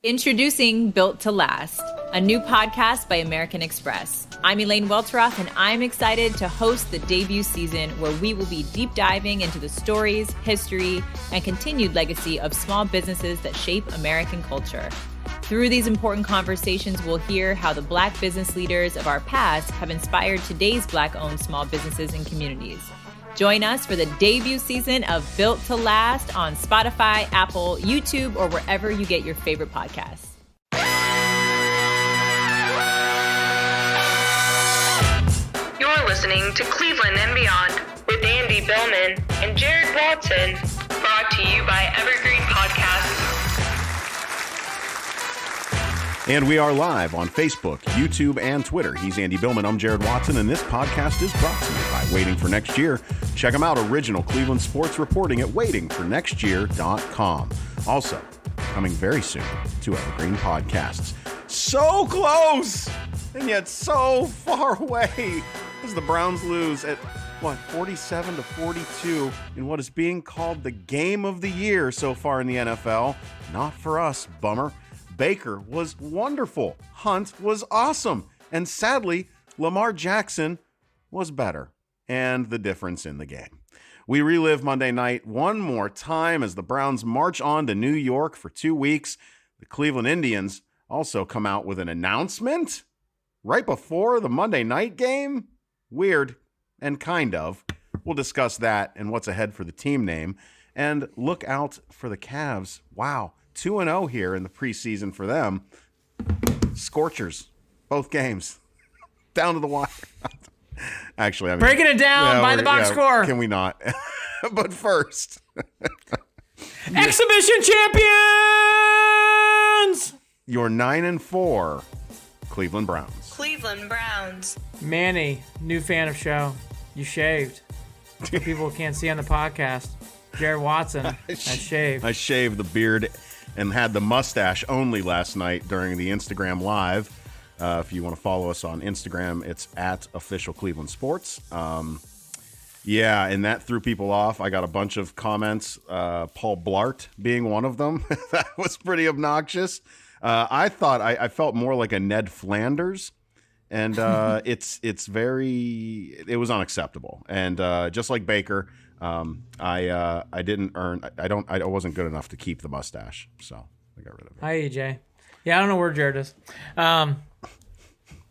Introducing Built to Last, a new podcast by American Express. I'm Elaine Welteroth, and I'm excited to host the debut season where we will be deep diving into the stories, history, and continued legacy of small businesses that shape American culture. Through these important conversations, we'll hear how the Black business leaders of our past have inspired today's Black-owned small businesses and communities. Join us for the debut season of Built to Last on Spotify, Apple, YouTube, or wherever you get your favorite podcasts. You're listening to Cleveland and Beyond with Andy Billman and Jarid Watson, brought to you by Evergreen Podcasts. And we are live on Facebook, YouTube, and Twitter. He's Andy Billman. I'm Jarid Watson, and this podcast is brought to you by Waiting for Next Year. Check them out, original Cleveland sports reporting at waitingfornextyear.com. Also, coming very soon to Evergreen Podcasts. So close, and yet so far away as the Browns lose at, 47-42 in what is being called the game of the year so far in the NFL. Not for us, bummer. Baker was wonderful. Hunt was awesome. And sadly, Lamar Jackson was better. And the difference in the game. We relive Monday night one more time as the Browns march on to New York for 2 weeks. The Cleveland Indians also come out with an announcement right before the Monday night game. Weird and kind of. We'll discuss that and what's ahead for the team name. And look out for the Cavs. Wow. 2-0 here in the preseason for them. Scorchers, both games. Down to the wire. Actually, I mean, breaking it down by the box score. Can we not? But first. Exhibition champions! Your 9-4 Cleveland Browns. Cleveland Browns. Manny, new fan of show. You shaved. For people who can't see on the podcast, Jarid Watson has shaved. I shaved the beard and had the mustache only last night during the Instagram Live. If you want to follow us on Instagram, it's at Official Cleveland Sports. Yeah, and that threw people off. I got a bunch of comments, Paul Blart being one of them. That was pretty obnoxious. I thought I felt more like a Ned Flanders, and it was unacceptable. And just like Baker, I wasn't good enough to keep the mustache, so I got rid of it. Hi, EJ. Yeah, I don't know where Jared is.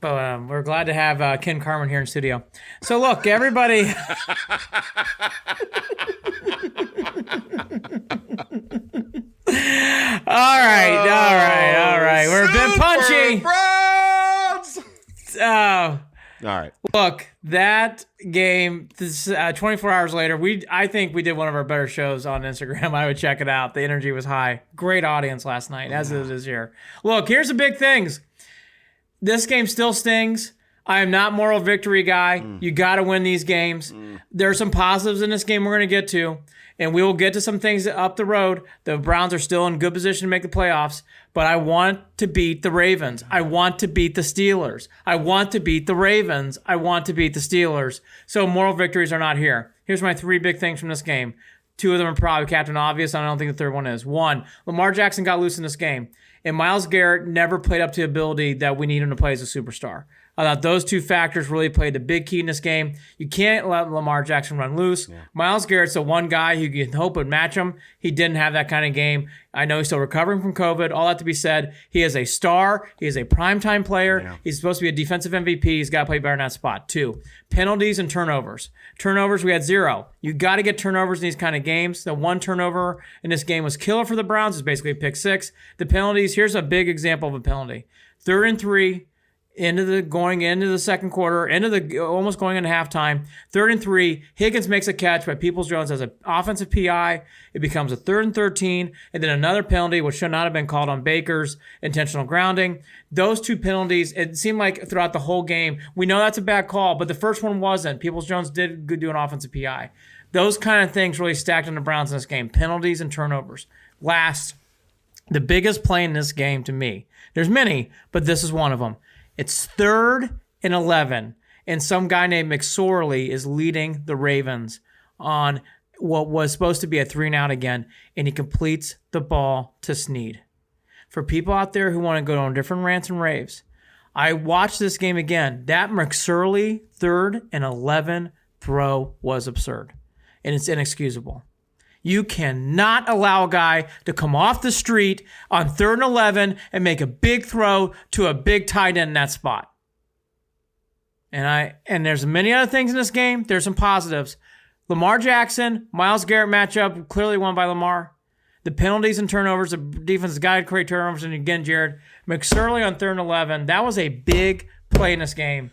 But we're glad to have Ken Carmen here in studio. So look, everybody. All right. We're a bit punchy. Browns! All right. Look, that game, 24 hours later, I think we did one of our better shows on Instagram. I would check it out. The energy was high. Great audience last night, as it is here. Look, here's the big things. This game still stings. I am not moral victory guy. You got to win these games. There are some positives in this game we're going to get to, and we will get to some things up the road. The Browns are still in good position to make the playoffs, but I want to beat the Ravens. I want to beat the Steelers. I want to beat the Ravens. I want to beat the Steelers. So moral victories are not here. Here's my 3 big things from this game. 2 of them are probably Captain Obvious, and I don't think the third one is. 1, Lamar Jackson got loose in this game, and Myles Garrett never played up to the ability that we need him to play as a superstar. I thought those 2 factors really played the big key in this game. You can't let Lamar Jackson run loose. Yeah. Myles Garrett's the one guy who you can hope would match him. He didn't have that kind of game. I know he's still recovering from COVID. All that to be said, he is a star. He is a primetime player. Yeah. He's supposed to be a defensive MVP. He's got to play better in that spot. 2, penalties and turnovers. Turnovers, we had 0. You got to get turnovers in these kind of games. The 1 turnover in this game was killer for the Browns. It's basically a pick 6. The penalties, here's a big example of a penalty. 3rd and 3. Going into the second quarter, almost going into halftime. 3rd and 3, Higgins makes a catch by Peoples-Jones as an offensive PI. It becomes a 3rd and 13, and then another penalty, which should not have been called on Baker's intentional grounding. Those 2 penalties, it seemed like throughout the whole game, we know that's a bad call, but the first one wasn't. Peoples-Jones did do an offensive PI. Those kind of things really stacked on the Browns in this game, penalties and turnovers. Last, the biggest play in this game to me, there's many, but this is one of them. It's 3rd and 11, and some guy named McSorley is leading the Ravens on what was supposed to be a 3-and-out again, and he completes the ball to Snead. for people out there who want to go on different rants and raves, I watched this game again. That McSorley 3rd and 11 throw was absurd, and it's inexcusable. You cannot allow a guy to come off the street on 3rd and 11 and make a big throw to a big tight end in that spot. And there's many other things in this game. There's some positives. Lamar Jackson, Myles Garrett matchup, clearly won by Lamar. The penalties and turnovers, the defense got to create turnovers, and again, Jared, McSorley on 3rd and 11, that was a big play in this game.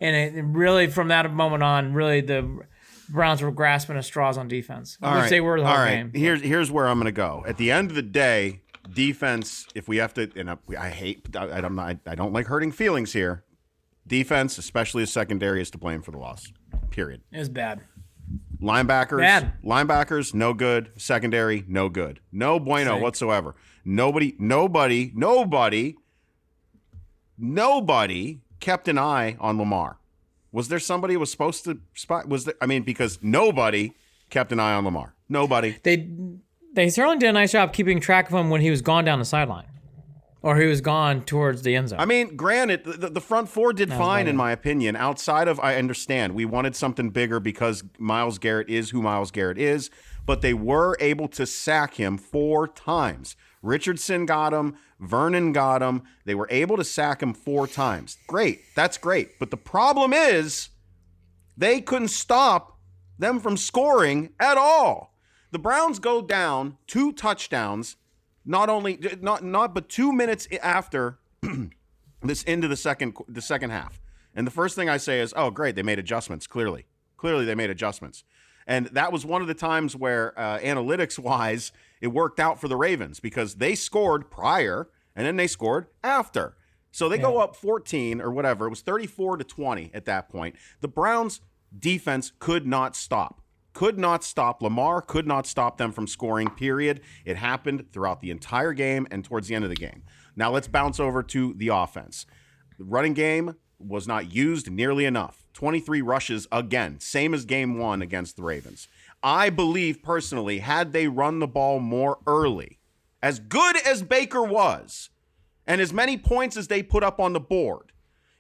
And it really, from that moment on, really the Browns were grasping at straws on defense. They were the whole game. Here's where I'm going to go. At the end of the day, defense, if we have to, and I don't like hurting feelings here. Defense, especially a secondary, is to blame for the loss. Period. It was bad. Linebackers, no good. Secondary, no good. No bueno whatsoever. Nobody kept an eye on Lamar. Was there somebody who was supposed to spot? Because nobody kept an eye on Lamar. Nobody. They certainly did a nice job keeping track of him when he was gone down the sideline. Or he was gone towards the end zone. Granted, the front four did fine, in my opinion. Outside of, I understand, we wanted something bigger because Myles Garrett is who Myles Garrett is, but they were able to sack him 4 times. Richardson got him. Vernon got him. They were able to sack him 4 times. Great. That's great. But the problem is they couldn't stop them from scoring at all. The Browns go down 2 touchdowns but 2 minutes after this into the second half. And the first thing I say is, oh, great, they made adjustments, clearly. Clearly they made adjustments. And that was one of the times where analytics-wise, it worked out for the Ravens because they scored prior and then they scored after. So they go up 14 or whatever. It was 34-20 at that point. The Browns' defense could not stop. Lamar could not stop them from scoring, period. It happened throughout the entire game and towards the end of the game. Now let's bounce over to the offense. The running game was not used nearly enough. 23 rushes again, same as game 1 against the Ravens. I believe personally, had they run the ball more early, as good as Baker was, and as many points as they put up on the board,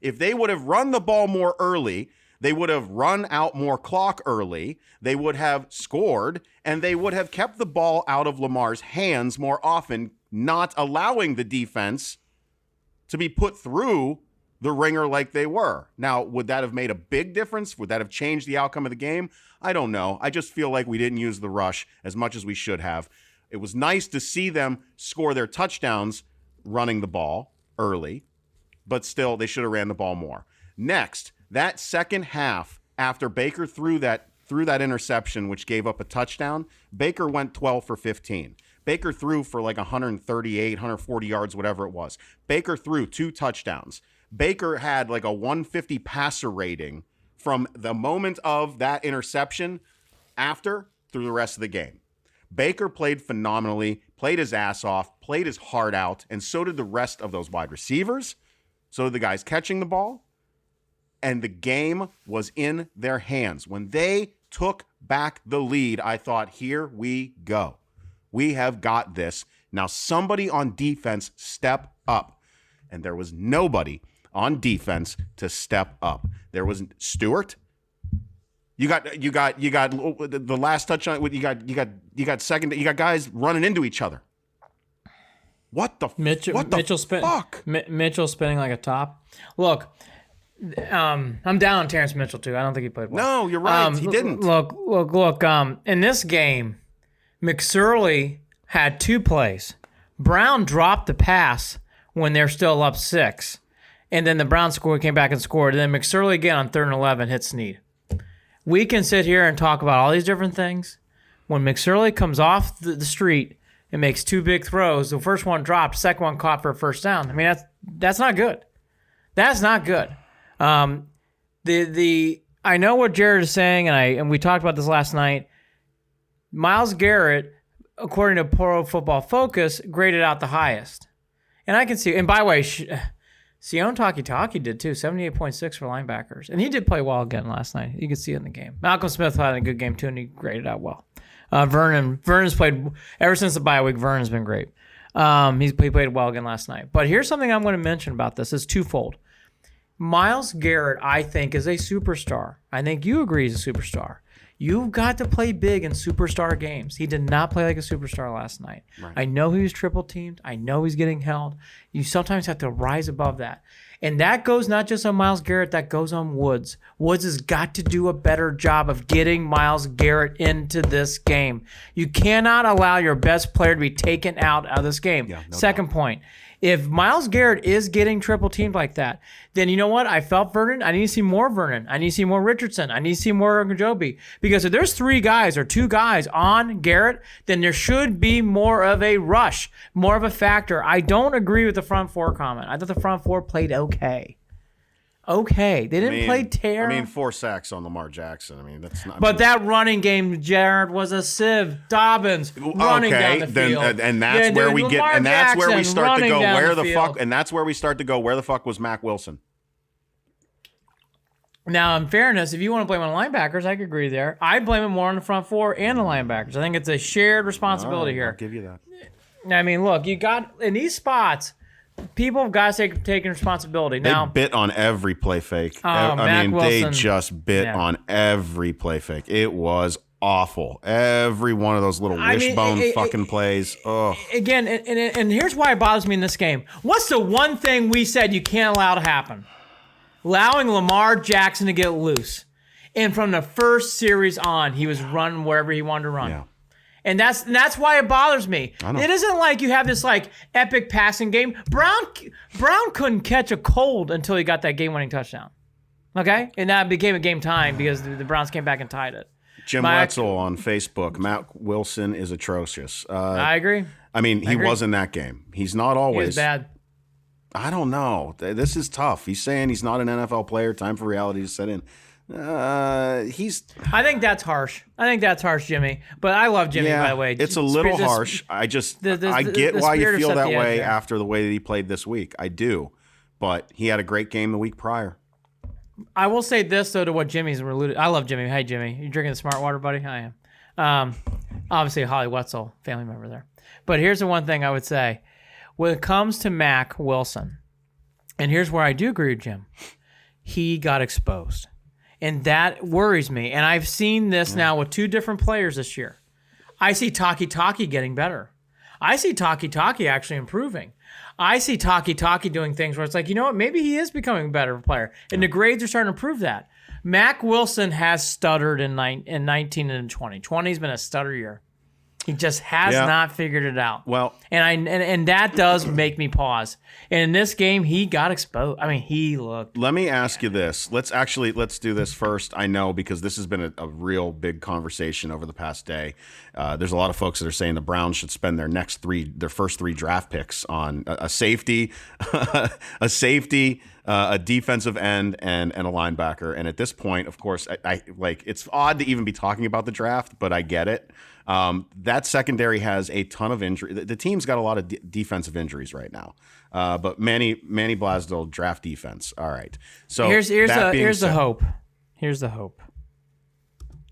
if they would have run the ball more early, they would have run out more clock early, they would have scored, and they would have kept the ball out of Lamar's hands more often, not allowing the defense to be put through the ringer like they were. Now, would that have made a big difference? Would that have changed the outcome of the game? I don't know. I just feel like we didn't use the rush as much as we should have. It was nice to see them score their touchdowns running the ball early, but still, they should have ran the ball more. Next, that second half, after Baker threw that interception, which gave up a touchdown, Baker went 12 for 15. Baker threw for like 138, 140 yards, whatever it was. Baker threw 2 touchdowns. Baker had like a 150 passer rating from the moment of that interception through the rest of the game. Baker played phenomenally, played his ass off, played his heart out, and so did the rest of those wide receivers. So did the guys catching the ball. And the game was in their hands. When they took back the lead, I thought, here we go. We have got this. Now somebody on defense step up. And there was nobody on defense to step up. There was Stewart. You got the last touchdown. You got second. You got guys running into each other. What the fuck? Mitchell spinning like a top. Look. I'm down on Terrence Mitchell too. I don't think he played well. No, you're right. He didn't. Look. In this game, McSorley had 2 plays. Brown dropped the pass when they're still up 6, and then the Browns came back and scored. And then McSorley again on 3rd and 11 hit Snead. We can sit here and talk about all these different things. When McSorley comes off the street and makes 2 big throws, the first one dropped, second one caught for a first down. I mean, that's not good. That's not good. I know what Jared is saying, and we talked about this last night. Myles Garrett, according to Pro Football Focus, graded out the highest. And I can see, and by the way, Sione Takitaki did too, 78.6 for linebackers. And he did play well again last night. You could see it in the game. Malcolm Smith had a good game too, and he graded out well. Vernon's played, ever since the bye week, Vernon's been great. He played well again last night. But here's something I'm going to mention about this. It's twofold. Myles Garrett, I think, is a superstar. I think you agree he's a superstar. You've got to play big in superstar games. He did not play like a superstar last night. Right. I know he was triple teamed. I know he's getting held. You sometimes have to rise above that. And that goes not just on Myles Garrett, that goes on Woods. Woods has got to do a better job of getting Myles Garrett into this game. You cannot allow your best player to be taken out of this game. Yeah, no Second doubt. Point. If Myles Garrett is getting triple teamed like that, then you know what? I felt Vernon. I need to see more Vernon. I need to see more Richardson. I need to see more Ogunjobi. Because if there's 3 guys or 2 guys on Garrett, then there should be more of a rush, more of a factor. I don't agree with the front 4 comment. I thought the front 4 played okay. They didn't play terrible. 4 sacks on Lamar Jackson. That's not. But that running game, Jared, was a sieve. Dobbins running down the field. And that's where we get. And that's where we start to go. Where the fuck? And that's where we start to go. Where the fuck was Mac Wilson? Now, in fairness, if you want to blame on the linebackers, I could agree there. I blame it more on the front 4 and the linebackers. I think it's a shared responsibility here. I'll give you that. Look, you got in these spots. People have got to take responsibility. Now, they bit on every play fake. Wilson, they just bit on every play fake. It was awful. Every one of those little wishbone fucking plays. Oh. Again, and here's why it bothers me in this game. What's the one thing we said you can't allow to happen? Allowing Lamar Jackson to get loose. And from the first series on, he was running wherever he wanted to run. Yeah. And that's why it bothers me. It isn't like you have this epic passing game. Brown couldn't catch a cold until he got that game-winning touchdown. Okay? And that became a game time because the Browns came back and tied it. Jim Wetzel on Facebook, Matt Wilson is atrocious. I agree. He was in that game. He's not always. He was bad. I don't know. This is tough. He's saying he's not an NFL player. Time for reality to set in. I think that's harsh. Jimmy. But I love Jimmy, by the way. It's a little harsh. I get why you feel that way after the way that he played this week. I do. But he had a great game the week prior. I will say this, though, to what Jimmy's alluded. I love Jimmy. Hey, Jimmy. You drinking the smart water, buddy? I am. Obviously, Holly Wetzel, family member there. But here's the one thing I would say. When it comes to Mac Wilson, and here's where I do agree with Jim, he got exposed. And that worries me. And I've seen this now with 2 different players this year. I see Taki getting better. I see Taki actually improving. I see Taki doing things where it's like, you know what, maybe he is becoming a better player. And the grades are starting to prove that. Mac Wilson has stuttered in 19 and 20. 20's been a stutter year. He just has not figured it out. Well, and that does make me pause. And in this game, he got exposed. He looked. Let me ask you this. Let's do this first. I know because this has been a real big conversation over the past day. There's a lot of folks that are saying the Browns should spend their first 3 draft picks on a safety, a defensive end, and a linebacker. And at this point, of course, I it's odd to even be talking about the draft, but I get it. That secondary has a ton of injury. The team's got a lot of defensive injuries right now. But Manny Blasdell draft defense. All right. So here's the hope. Here's the hope.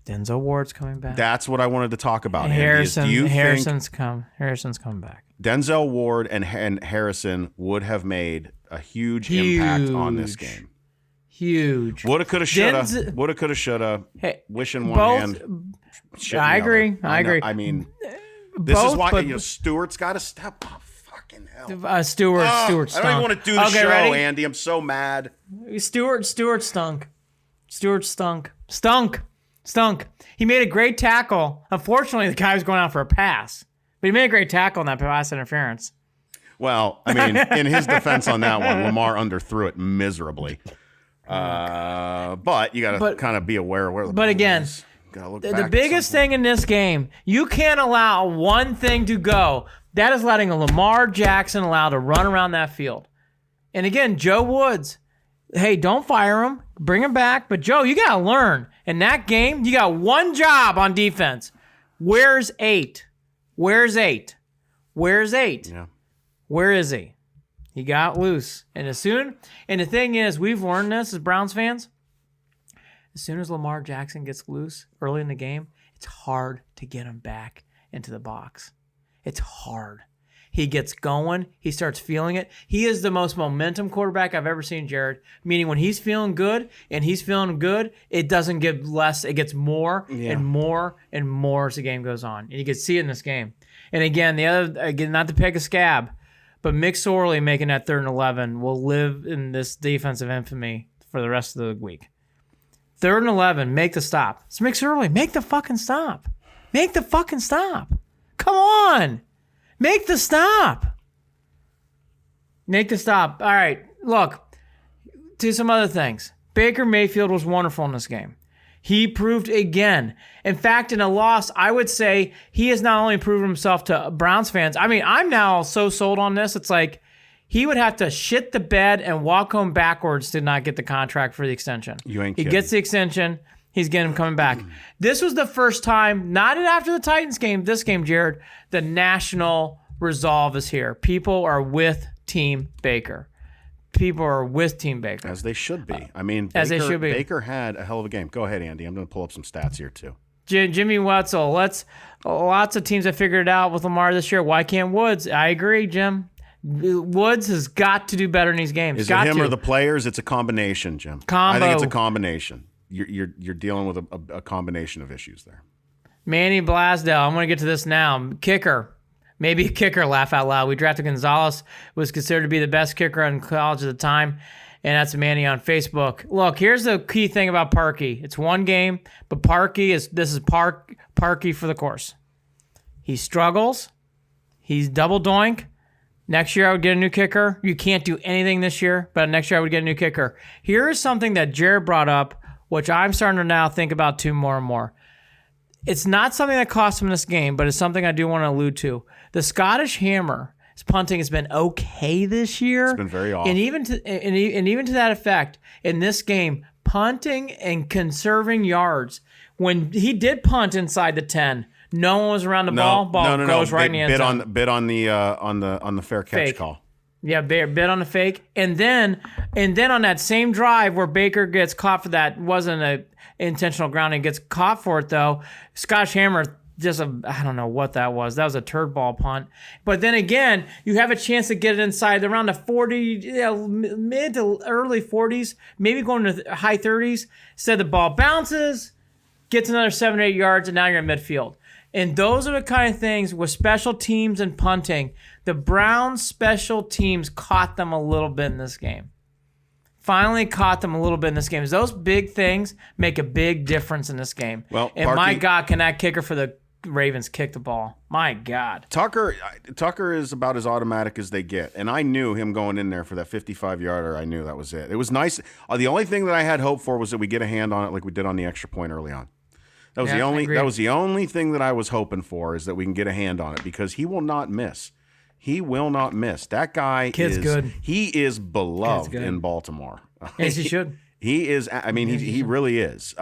Denzel Ward's coming back. That's what I wanted to talk about. Harrison's coming back. Denzel Ward and Harrison would have made a huge impact on this game. Huge. Woulda, coulda, shoulda. Woulda, coulda, shoulda. Hey, wish in one hand. I agree. I agree. This is why Stewart's got to step up. Fucking hell. Stewart stunk. I don't even want to do the show, ready? Andy. I'm so mad. Stewart stunk. Stewart stunk. He made a great tackle. Unfortunately, the guy was going out for a pass. But he made a great tackle on that pass interference. Well, in his defense on that one, Lamar underthrew it miserably. But you got to kind of be aware of where the ball is. The biggest thing in this game, you can't allow one thing to go. That is letting a Lamar Jackson allowed to run around that field. And again, Joe Woods, hey, don't fire him. Bring him back. But, Joe, you got to learn. In that game, you got one job on defense. Where's 8? Yeah. Where is he? He got loose. And the thing is, we've learned this as Browns fans. As soon as Lamar Jackson gets loose early in the game, it's hard to get him back into the box. It's hard. He gets going. He starts feeling it. He is the most momentum quarterback I've ever seen, Jared. Meaning when he's feeling good, it doesn't get less. It gets more and more and more as the game goes on. And you can see it in this game. And again, not to pick a scab, but McSorley making that 3rd and 11 will live in this defensive infamy for the rest of the week. 3rd and 11, make the stop. It's McSorley. Make the fucking stop. Make the fucking stop. Come on. Make the stop. Make the stop. All right, look, do some other things. Baker Mayfield was wonderful in this game. He proved again. In fact, in a loss, I would say he has not only proven himself to Browns fans. I mean, I'm now so sold on this. It's like he would have to shit the bed and walk home backwards to not get the contract for the extension. You ain't kidding. kidding. He gets the extension. He's getting him coming back. This was the first time, not after the Titans game, this game, Jared, the national resolve is here. People are with Team Baker. People are with Team Baker. As they should be. I mean, as they should be. Baker had a hell of a game. Go ahead, Andy. I'm going to pull up some stats here, too. Jimmy Wetzel. Lots of teams have figured it out with Lamar this year. Why can't Woods? I agree, Jim. Woods has got to do better in these games. Is it him or the players? It's a combination, Jim. I think it's a combination. You're dealing with a combination of issues there. Manny Blasdell. I'm going to get to this now. Kicker. Maybe a kicker, laugh out loud. We drafted Gonzalez, was considered to be the best kicker in college at the time, and that's Manny on Facebook. Look, here's the key thing about Parkey. It's one game, but Parkey is Parkey for the course. He struggles. He's double doink. Next year I would get a new kicker. You can't do anything this year, but next year I would get a new kicker. Here is something that Jared brought up, which I'm starting to now think about too more and more. It's not something that cost him this game, but it's something I do want to allude to. The Scottish Hammer, his punting has been okay this year. It's been very off. And even to that effect, in this game, punting and conserving yards. When he did punt inside the 10, no one was around the ball. Ball goes right in the end zone. Bid on the fair catch Fake. call. Yeah, bid on the fake. And then on that same drive where Baker gets caught for that, wasn't a intentional grounding, gets caught for it though. Scottish Hammer, I don't know what that was. That was a turd ball punt. But then again, you have a chance to get it inside around the 40, mid to early 40s, maybe going to the high 30s. Instead, the ball bounces, gets another 7 or 8 yards, and now you're in midfield. And those are the kind of things with special teams and punting. The Browns special teams caught them a little bit in this game. Finally caught them a little bit in this game. Those big things make a big difference in this game. Well, and Parkey, my God, can that kicker for the Ravens kick the ball? My God. Tucker is about as automatic as they get. And I knew him going in there for that 55-yarder. I knew that was it. It was nice. The only thing that I had hope for was that we get a hand on it like we did on the extra point early on. That was the only thing that I was hoping for, is that we can get a hand on it, because he will not miss. He will not miss. That guy is good. He is beloved in Baltimore. Yes, he should. He is. I mean, he really is.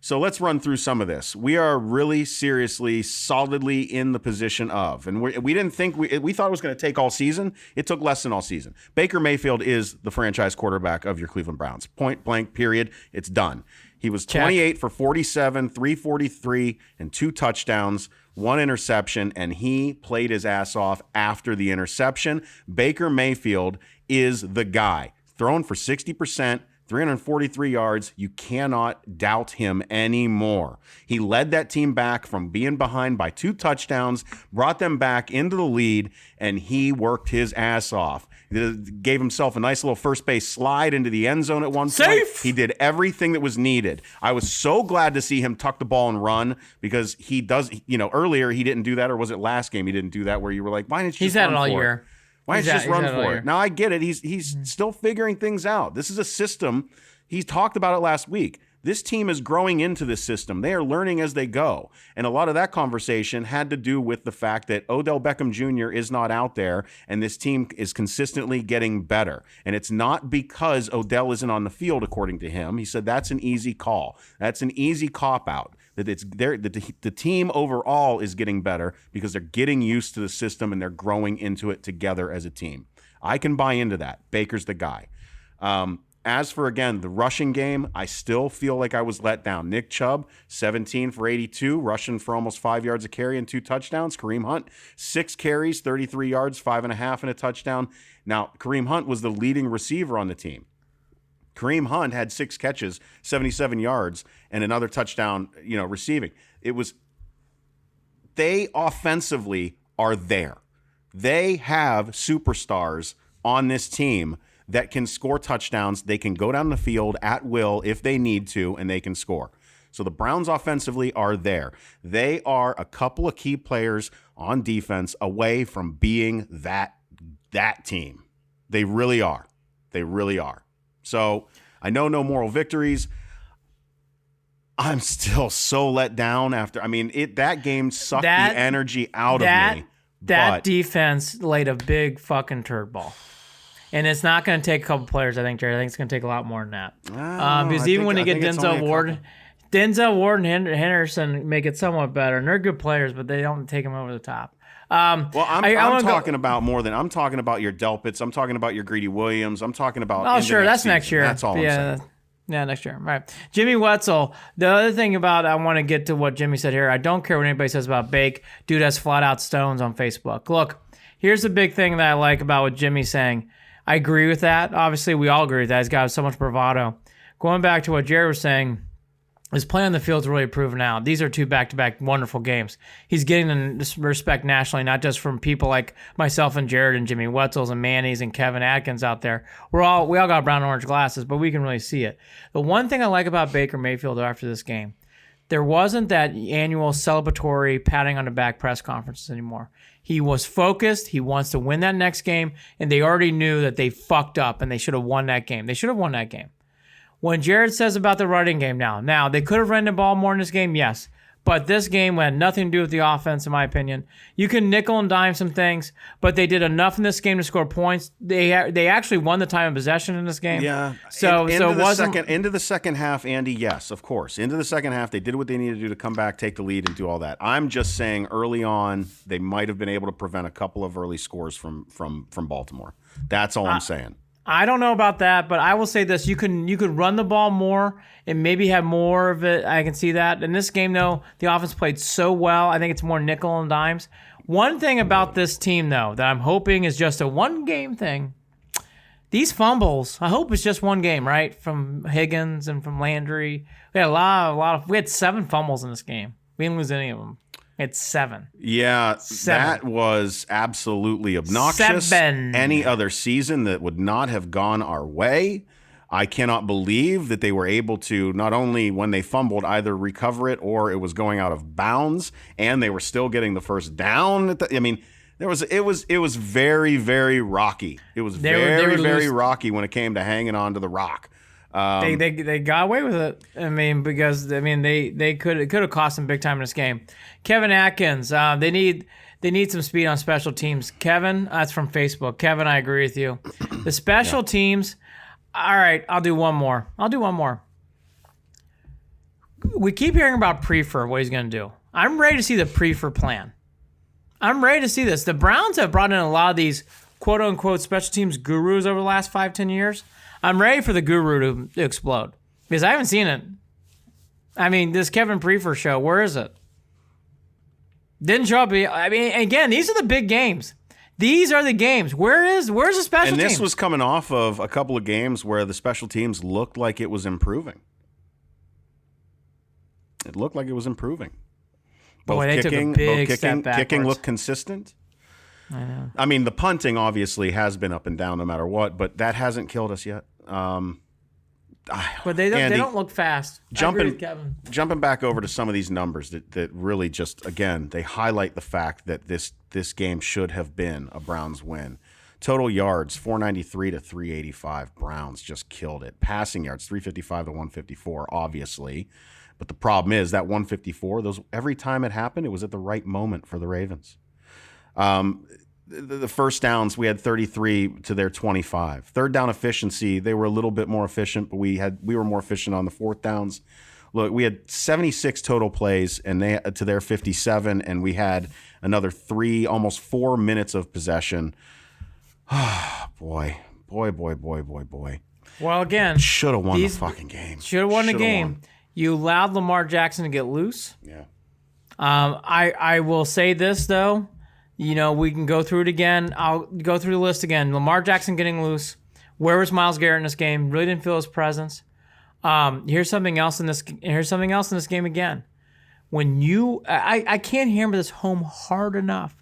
So let's run through some of this. We are really seriously, solidly in the position of, and we didn't think we thought it was going to take all season. It took less than all season. Baker Mayfield is the franchise quarterback of your Cleveland Browns. Point blank. Period. It's done. He was 28 for 47, 343, and 2 touchdowns, 1 interception, and he played his ass off after the interception. Baker Mayfield is the guy. Thrown for 60%, 343 yards. You cannot doubt him anymore. He led that team back from being behind by 2 touchdowns, brought them back into the lead, and he worked his ass off. He gave himself a nice little first base slide into the end zone at one point. Safe! He did everything that was needed. I was so glad to see him tuck the ball and run, because he does, earlier he didn't do that, or was it last game he didn't do that, where you were like, why didn't you just run for it? He's had it all year. Why don't you just run for it? Now, I get it. He's still figuring things out. This is a system. He talked about it last week. This team is growing into this system. They are learning as they go. And a lot of that conversation had to do with the fact that Odell Beckham Jr. is not out there, and this team is consistently getting better. And it's not because Odell isn't on the field, according to him. He said that's an easy call. That's an easy cop-out. That the team overall is getting better because they're getting used to the system and they're growing into it together as a team. I can buy into that. Baker's the guy. as for, again, the rushing game, I still feel like I was let down. Nick Chubb, 17 for 82, rushing for almost 5 yards a carry and 2 touchdowns. Kareem Hunt, 6 carries, 33 yards, 5.5 and a touchdown. Now, Kareem Hunt was the leading receiver on the team. Kareem Hunt had 6 catches, 77 yards, and another touchdown, receiving. They offensively are there. They have superstars on this team that can score touchdowns. They can go down the field at will if they need to, and they can score. So the Browns offensively are there. They are a couple of key players on defense away from being that team. They really are. They really are. So I know no moral victories. I'm still so let down after. That game sucked the energy out of me. That defense laid a big fucking turd ball. And it's not going to take a couple players, I think, Jared. I think it's going to take a lot more than that. Because even when you get Denzel Ward and Henderson make it somewhat better, and they're good players, but they don't take them over the top. I'm talking about more than I'm talking about your Delpits. I'm talking about your Greedy Williams. I'm talking about. Oh, sure, that's next year. That's all I'm saying. Yeah, next year. All right. Jimmy Wetzel. The other thing I want to get to what Jimmy said here. I don't care what anybody says about Bake. Dude has flat out stones on Facebook. Look, here's the big thing that I like about what Jimmy's saying. I agree with that. Obviously, we all agree with that. He's got so much bravado. Going back to what Jared was saying, his play on the field is really proven out. These are 2 back-to-back wonderful games. He's getting the respect nationally, not just from people like myself and Jared and Jimmy Wetzels and Manny's and Kevin Atkins out there. We all got brown and orange glasses, but we can really see it. The one thing I like about Baker Mayfield after this game, there wasn't that annual celebratory patting on the back press conferences anymore. He was focused. He wants to win that next game, and they already knew that they fucked up and they should have won that game. They should have won that game. When Jared says about the running game now they could have run the ball more in this game, yes. But this game had nothing to do with the offense, in my opinion. You can nickel and dime some things, but they did enough in this game to score points. They actually won the time of possession in this game. Yeah. Into the second half, Andy, yes, of course. Into the second half, they did what they needed to do to come back, take the lead, and do all that. I'm just saying early on, they might have been able to prevent a couple of early scores from Baltimore. That's all I'm saying. I don't know about that, but I will say this. You could run the ball more and maybe have more of it. I can see that. In this game, though, the offense played so well. I think it's more nickel and dimes. One thing about this team, though, that I'm hoping is just a one-game thing. These fumbles, I hope it's just one game, right? From Higgins and from Landry. We had we had 7 fumbles in this game. We didn't lose any of them. It's 7. Yeah, 7. That was absolutely obnoxious. 7. Any other season that would not have gone our way. I cannot believe that they were able to, not only when they fumbled, either recover it or it was going out of bounds, and they were still getting the first down. It was very, very rocky. It was very rocky when it came to hanging on to the rock. They got away with it. Because they could have cost them big time in this game. Kevin Atkins, they need some speed on special teams. Kevin, that's from Facebook. Kevin, I agree with you. The special teams. All right, I'll do one more. We keep hearing about Prefer, what he's going to do. I'm ready to see the Prefer plan. I'm ready to see this. The Browns have brought in a lot of these quote-unquote special teams gurus over the last 5-10 years. I'm ready for the guru to explode because I haven't seen it. This Kevin Prefer show, where is it? Didn't show up. Again, these are the big games. These are the games. Where's the special teams? And this was coming off of a couple of games where the special teams looked like it was improving. Both they took a big step backwards. Kicking looked consistent. I know. The punting obviously has been up and down no matter what, but that hasn't killed us yet. But they don't look fast. I agree with Kevin. Jumping back over to some of these numbers that really just, again, they highlight the fact that this game should have been a Browns win. Total yards, 493 to 385. Browns just killed it. Passing yards, 355 to 154, obviously. But the problem is that 154, every time it happened, it was at the right moment for the Ravens. The first downs, we had 33 to their 25. Third down efficiency, they were a little bit more efficient, but we were more efficient on the fourth downs. Look, we had 76 total plays and they to their 57, and we had another almost 4 minutes of possession. Boy. Well, again, should have won the fucking game. Should have won the game. You allowed Lamar Jackson to get loose. Yeah. I will say this, though. We can go through it again. I'll go through the list again. Lamar Jackson getting loose. Where was Myles Garrett in this game? Really didn't feel his presence. Here's something else in this game again. When I can't hammer this home hard enough.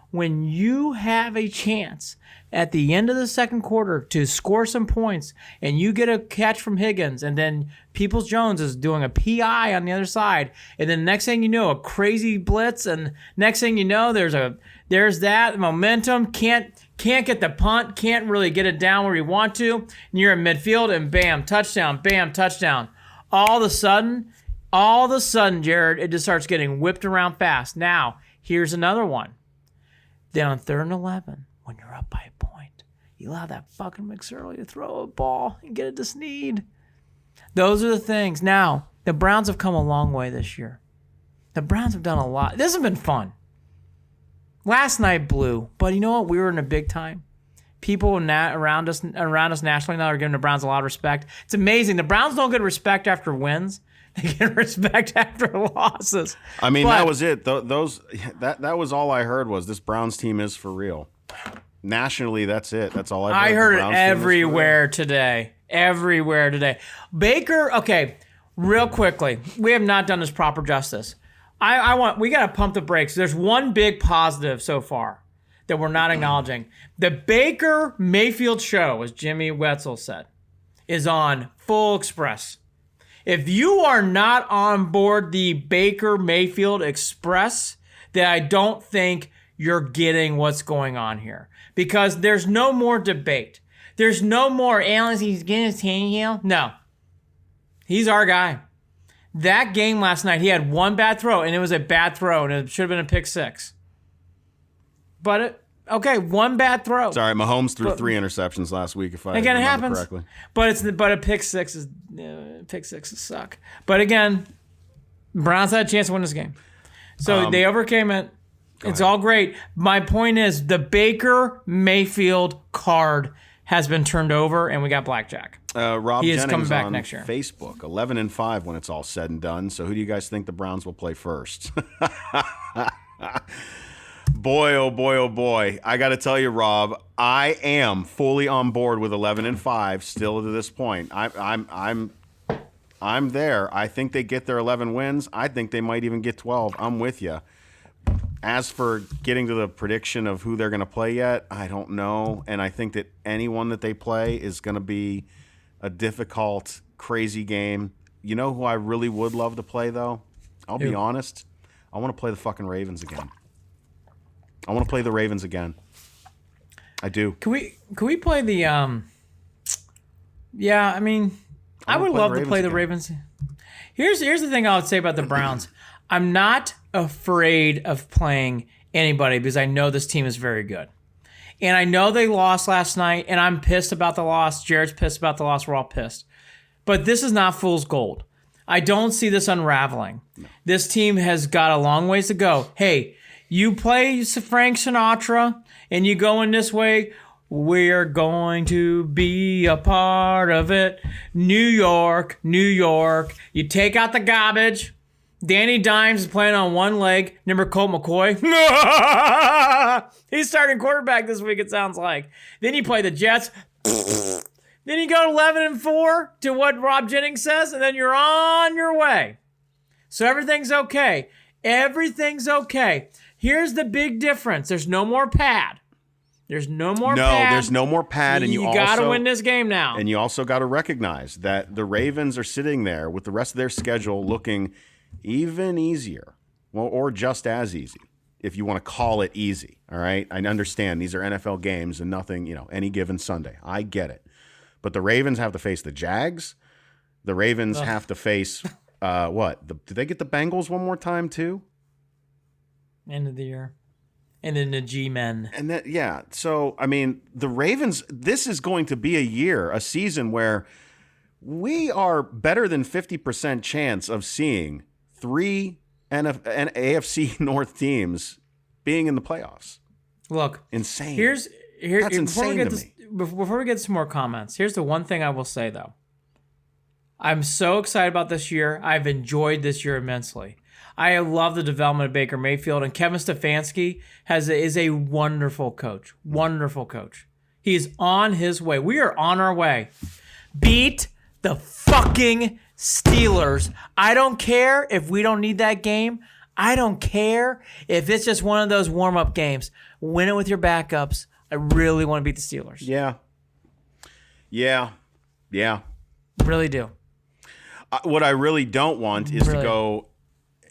When you have a chance at the end of the second quarter to score some points and you get a catch from Higgins and then Peoples-Jones is doing a PI on the other side and then next thing you know, a crazy blitz and next thing you know, there's that momentum, can't get the punt, can't really get it down where you want to, and you're in midfield and bam, touchdown, bam, touchdown. All of a sudden, Jared, it just starts getting whipped around fast. Now, here's another one. Then on 3rd and 11, when you're up by a point, you allow that fucking McSorley to throw a ball and get it to Snead. Those are the things. Now, the Browns have come a long way this year. The Browns have done a lot. This has been fun. Last night blew, but you know what? We were in a big time. People around us nationally now are giving the Browns a lot of respect. It's amazing. The Browns don't get respect after wins. They get respect after losses. I mean, that was it. That was all I heard was this Browns team is for real. Nationally, that's it. That's all I heard it everywhere today. Everywhere today. Baker, okay, real quickly. We have not done this proper justice. We got to pump the brakes. There's one big positive so far that we're not acknowledging. The Baker Mayfield show, as Jimmy Wetzel said, is on full express. If you are not on board the Baker Mayfield Express, then I don't think you're getting what's going on here. Because there's no more debate. There's no more, Allen, he's getting his Tannehill. No. He's our guy. That game last night, he had one bad throw, and it was a bad throw, and it should have been a pick six. But, one bad throw. Sorry, Mahomes threw 3 interceptions last week, if I remember correctly. But a pick sixes suck. But again, Browns had a chance to win this game. So they overcame it. It's all great. My point is the Baker Mayfield card has been turned over, and we got blackjack. Rob he is Jennings coming back on next year. Facebook, 11-5 when it's all said and done. So who do you guys think the Browns will play first? Boy, oh boy, oh boy. I got to tell you, Rob, I am fully on board with 11-5 still to this point. I'm there. I think they get their 11 wins. I think they might even get 12. I'm with you. As for getting to the prediction of who they're going to play yet, I don't know. And I think that anyone that they play is going to be a difficult, crazy game. You know who I really would love to play, though? I'll be honest. I want to play the fucking Ravens again. I want to play the Ravens again. I do. Can we play the Yeah, I mean, I would love to play the Ravens. Here's the thing I would say about the Browns. I'm not afraid of playing anybody because I know this team is very good. And I know they lost last night, and I'm pissed about the loss. Jared's pissed about the loss. We're all pissed. But this is not fool's gold. I don't see this unraveling. No. This team has got a long ways to go. Hey, you play Frank Sinatra, and you go in this way, we're going to be a part of it. New York, New York. You take out the garbage. Danny Dimes is playing on one leg. Remember Colt McCoy? He's starting quarterback this week, it sounds like. Then you play the Jets. Then you go 11-4 to what Rob Jennings says, and then you're on your way. So everything's okay. Everything's okay. Here's the big difference. There's no more pad. There's no more pad. No, there's no more pad. And you got to win this game now. And you also got to recognize that the Ravens are sitting there with the rest of their schedule looking even easier, well, or just as easy, if you want to call it easy. All right, I understand these are NFL games and nothing, any given Sunday. I get it, but the Ravens have to face the Jags. The Ravens have to face what? Do they get the Bengals one more time too? End of the year, and then the G-men, and that So I mean, the Ravens. This is going to be a season where we are better than 50% chance of seeing 3 AFC North teams being in the playoffs. Look, insane. That's insane to me. Before we get some more comments, here's the one thing I will say, though. I'm so excited about this year. I've enjoyed this year immensely. I love the development of Baker Mayfield, and Kevin Stefanski is a wonderful coach. Wonderful coach. He's on his way. We are on our way. Beat the fucking Steelers. I don't care if we don't need that game. I don't care if it's just one of those warm-up games. Win it with your backups. I really want to beat the Steelers. Yeah. Really do. What I really don't want is to go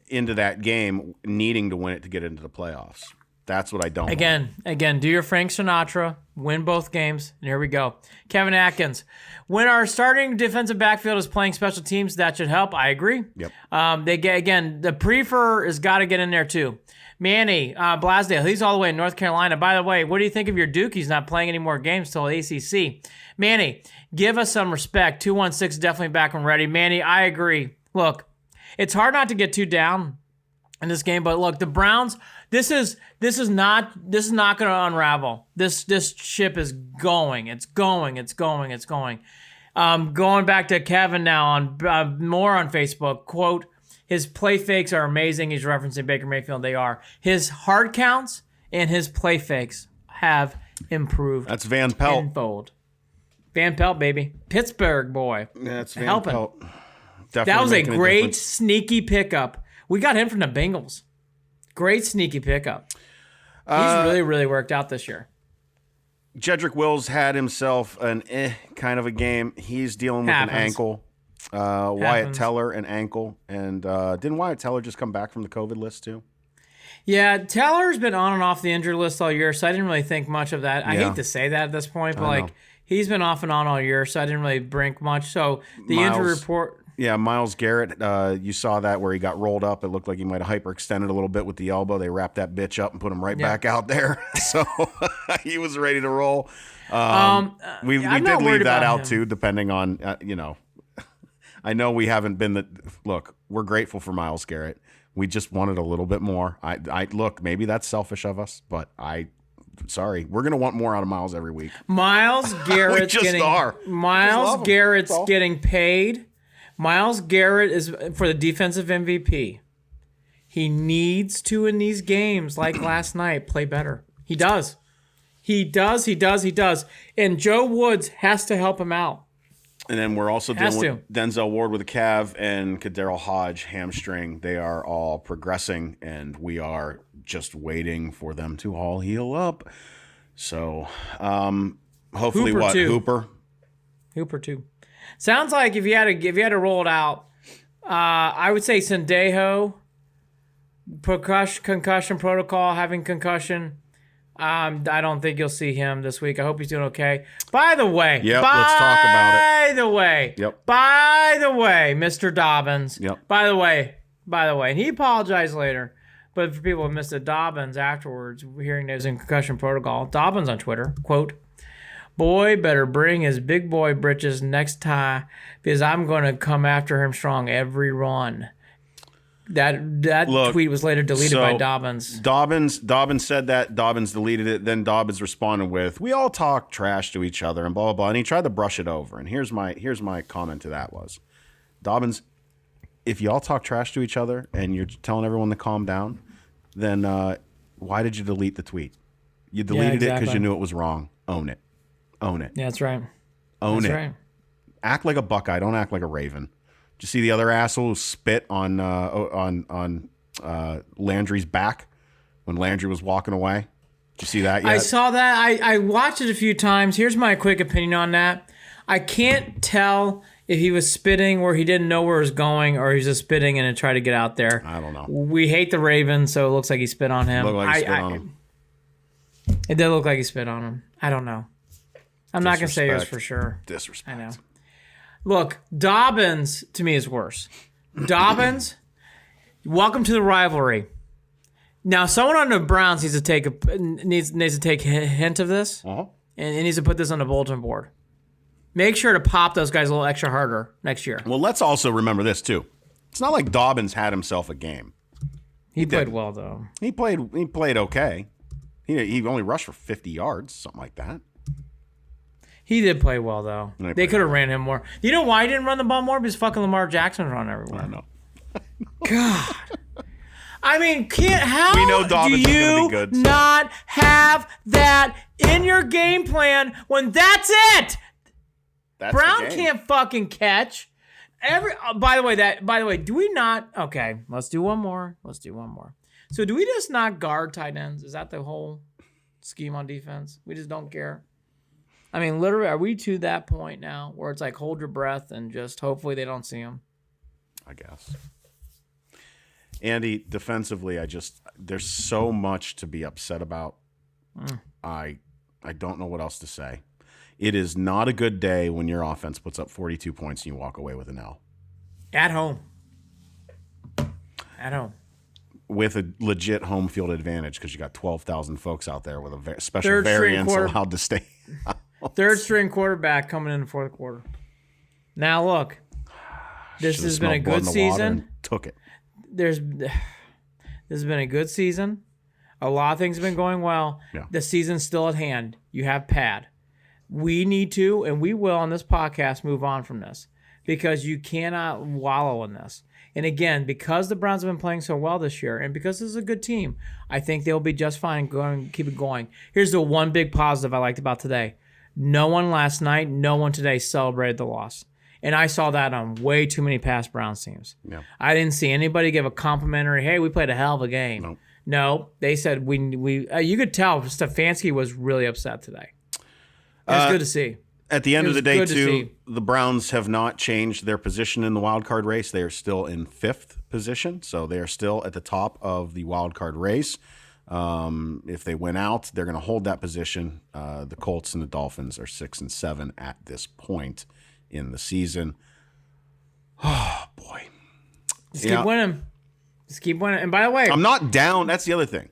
into that game needing to win it to get into the playoffs. That's what I don't want. Again, do your Frank Sinatra, win both games, and here we go. Kevin Atkins, when our starting defensive backfield is playing special teams, that should help. I agree. Yep. The prefer has got to get in there too. Manny Blasdale, he's all the way in North Carolina. By the way, what do you think of your Duke? He's not playing any more games till ACC. Manny, give us some respect. 216 definitely back and ready. Manny, I agree. Look, it's hard not to get too down in this game, but look, the Browns. This is not going to unravel. This ship is going. It's going. Going back to Kevin now on more on Facebook. Quote. His play fakes are amazing. He's referencing Baker Mayfield. They are. His hard counts and his play fakes have improved. That's Van Pelt. Tenfold. Van Pelt, baby. Pittsburgh boy. That's Van Pelt. That was a great sneaky pickup. We got him from the Bengals. Great sneaky pickup. He's really worked out this year. Jedrick Wills had himself an kind of a game. He's dealing with an ankle. Wyatt Teller, an ankle. And didn't Wyatt Teller just come back from the COVID list too? Yeah, Teller's been on and off the injury list all year, so I didn't really think much of that. I hate to say that at this point, but he's been off and on all year, so I didn't really brink much. So the injury report... Yeah, Myles Garrett, you saw that where he got rolled up. It looked like he might have hyperextended a little bit with the elbow. They wrapped that bitch up and put him right back out there. So he was ready to roll. We did leave that out too, depending on, I know we haven't been look, we're grateful for Myles Garrett. We just wanted a little bit more. Look, maybe that's selfish of us, but sorry. We're going to want more out of Myles every week. Myles Garrett's getting paid. Myles Garrett is for the defensive MVP. He needs to, in these games like last night, play better. He does. And Joe Woods has to help him out. And then we're also dealing with Denzel Ward with a calf and Kaderil Hodge hamstring. They are all progressing, and we are just waiting for them to all heal up. So hopefully Hooper too. Sounds like if you had to roll it out, I would say Sendejo, concussion protocol, having concussion. I don't think you'll see him this week. I hope he's doing okay. By the way, let's talk about it. By the way, Mr. Dobbins. Yep. By the way, and he apologized later. But for people who missed it, Dobbins afterwards, hearing there's in concussion protocol, Dobbins on Twitter, quote, "Boy better bring his big boy britches next time because I'm going to come after him strong every run." That tweet was later deleted by Dobbins. Dobbins said that. Dobbins deleted it. Then Dobbins responded with, "We all talk trash to each other and blah, blah, blah." And he tried to brush it over. And here's my comment to that was, Dobbins, if you all talk trash to each other and you're telling everyone to calm down, then why did you delete the tweet? You deleted it because you knew it was wrong. Own it. Yeah, that's right. Own it. Right. Act like a Buckeye. Don't act like a Raven. Did you see the other asshole who spit on Landry's back when Landry was walking away? Did you see that yet? I saw that. I watched it a few times. Here's my quick opinion on that. I can't tell if he was spitting where he didn't know where it was going or he's just spitting and tried to get out there. I don't know. We hate the Ravens, so it looks like he spit on him. Looked like he spit on him. It did look like he spit on him. I don't know. I'm not going to say it was for sure. Disrespect. I know. Look, Dobbins to me is worse. Dobbins, welcome to the rivalry. Now, someone on the Browns needs to take a hint of this, and needs to put this on the bulletin board. Make sure to pop those guys a little extra harder next year. Well, let's also remember this too. It's not like Dobbins had himself a game. He played well though. He played okay. He only rushed for 50 yards, something like that. He did play well, though. They could have ran him more. You know why he didn't run the ball more? Because fucking Lamar Jackson was running everywhere. I know. God. I mean, how we know do you good, not have that in your game plan when that's it? Brown can't fucking catch. By the way, do we not? Okay, let's do one more. So do we just not guard tight ends? Is that the whole scheme on defense? We just don't care. I mean, literally, are we to that point now where it's like hold your breath and just hopefully they don't see him? I guess. Andy, defensively, there's so much to be upset about. I don't know what else to say. It is not a good day when your offense puts up 42 points and you walk away with an L. At home. With a legit home field advantage because you got 12,000 folks out there with a special variance allowed to stay out. Third string quarterback coming in the fourth quarter. Now look, this has been a good season. Took it. This has been a good season. A lot of things have been going well. Yeah. The season's still at hand. You have pad. We need to, and we will on this podcast, move on from this because you cannot wallow in this. And again, because the Browns have been playing so well this year and because this is a good team, I think they'll be just fine and keep it going. Here's the one big positive I liked about today. No one last night, no one today celebrated the loss. And I saw that on way too many past Browns teams. Yeah. I didn't see anybody give a complimentary, hey, we played a hell of a game. Nope. No, they said you could tell Stefanski was really upset today. It was good to see. At the end of the day, too, the Browns have not changed their position in the wild card race. They are still in 5th position, so they are still at the top of the wild card race. If they win out, they're going to hold that position. The Colts and the Dolphins are 6 and 7 at this point in the season. Oh, boy. Just keep winning. Just keep winning. And by the way, I'm not down. That's the other thing.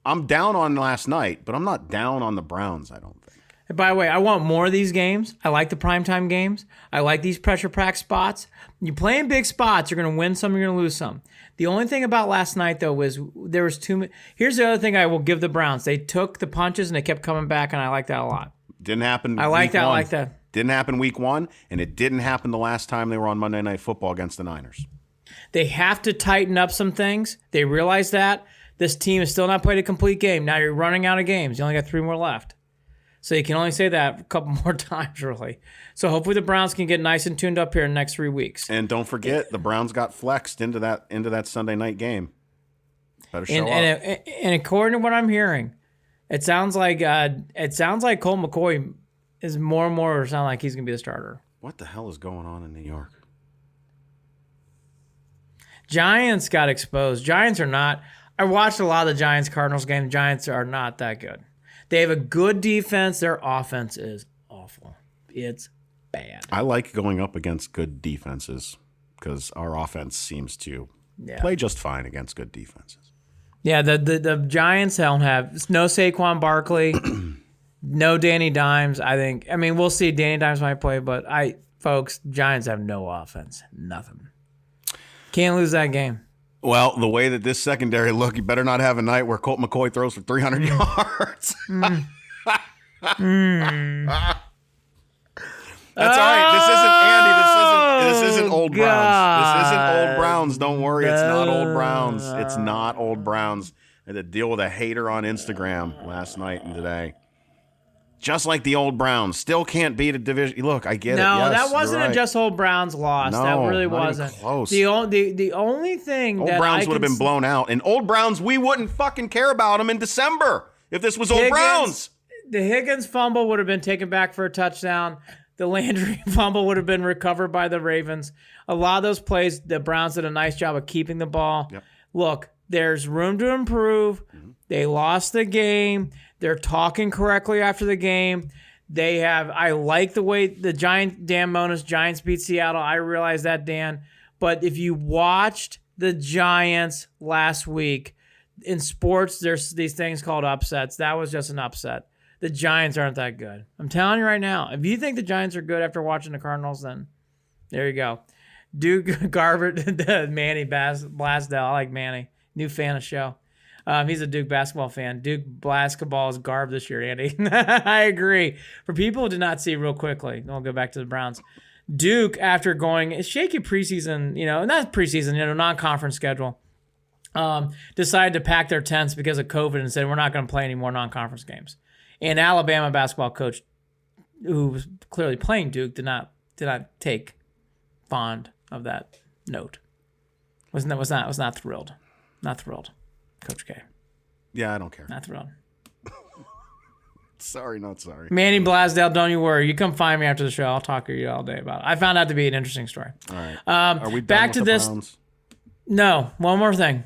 I'm down on last night, but I'm not down on the Browns, I don't think. And by the way, I want more of these games. I like the primetime games. I like these pressure pack spots. You play in big spots, you're going to win some, you're going to lose some. The only thing about last night, though, was there was too many. Here's the other thing I will give the Browns. They took the punches and they kept coming back, and I like that a lot. Didn't happen. I like that. Didn't happen week 1, and it didn't happen the last time they were on Monday Night Football against the Niners. They have to tighten up some things. They realize that. This team has still not played a complete game. Now you're running out of games. You only got 3 more left. So you can only say that a couple more times, really. So hopefully the Browns can get nice and tuned up here in the next 3 weeks. And don't forget, the Browns got flexed into that Sunday night game. Better show up. And according to what I'm hearing, it sounds like Colt McCoy is more and more sound like he's going to be the starter. What the hell is going on in New York? Giants got exposed. Giants are not. I watched a lot of the Giants-Cardinals game. Giants are not that good. They have a good defense. Their offense is awful. It's bad. I like going up against good defenses because our offense seems to play just fine against good defenses. Yeah, the Giants don't have no Saquon Barkley, no Danny Dimes. I mean, we'll see. Danny Dimes might play, but folks, Giants have no offense. Nothing. Can't lose that game. Well, the way that this secondary look, you better not have a night where Colt McCoy throws for 300 yards. That's all right. This isn't old Browns. This isn't old Browns. Don't worry. It's not old Browns. It's not old Browns. I had to deal with a hater on Instagram last night and today. Just like the old Browns. Still can't beat a division. Look, I get it. No, yes, that wasn't right. a just old Browns loss. No, that really not wasn't. even close. The only thing old that Browns would have been blown out. And old Browns, we wouldn't fucking care about them in December if this was old Browns. The Higgins fumble would have been taken back for a touchdown. The Landry fumble would have been recovered by the Ravens. A lot of those plays, the Browns did a nice job of keeping the ball. Yep. Look, there's room to improve. Mm-hmm. They lost the game. They're talking correctly after the game. I like the way the Dan Mona's Giants beat Seattle. I realize that, Dan. But if you watched the Giants last week, in sports, there's these things called upsets. That was just an upset. The Giants aren't that good. I'm telling you right now. If you think the Giants are good after watching the Cardinals, then there you go. Duke Garvert, Manny Blasdell. I like Manny. New fan of the show. He's a Duke basketball fan. Duke basketball is garb this year, Andy. I agree. For people who did not see real quickly, I'll go back to the Browns. Duke, after going a shaky preseason, not preseason, non-conference schedule, decided to pack their tents because of COVID and said, we're not going to play any more non-conference games. And Alabama basketball coach, who was clearly playing Duke, did not take fond of that note. Was not thrilled. Not thrilled. Coach K. Yeah, I don't care. Not thrilled. Sorry, not sorry. Manny Blasdale, don't you worry. You come find me after the show. I'll talk to you all day about it. I found out to be an interesting story. All right. Are we back to this? Browns? No. One more thing.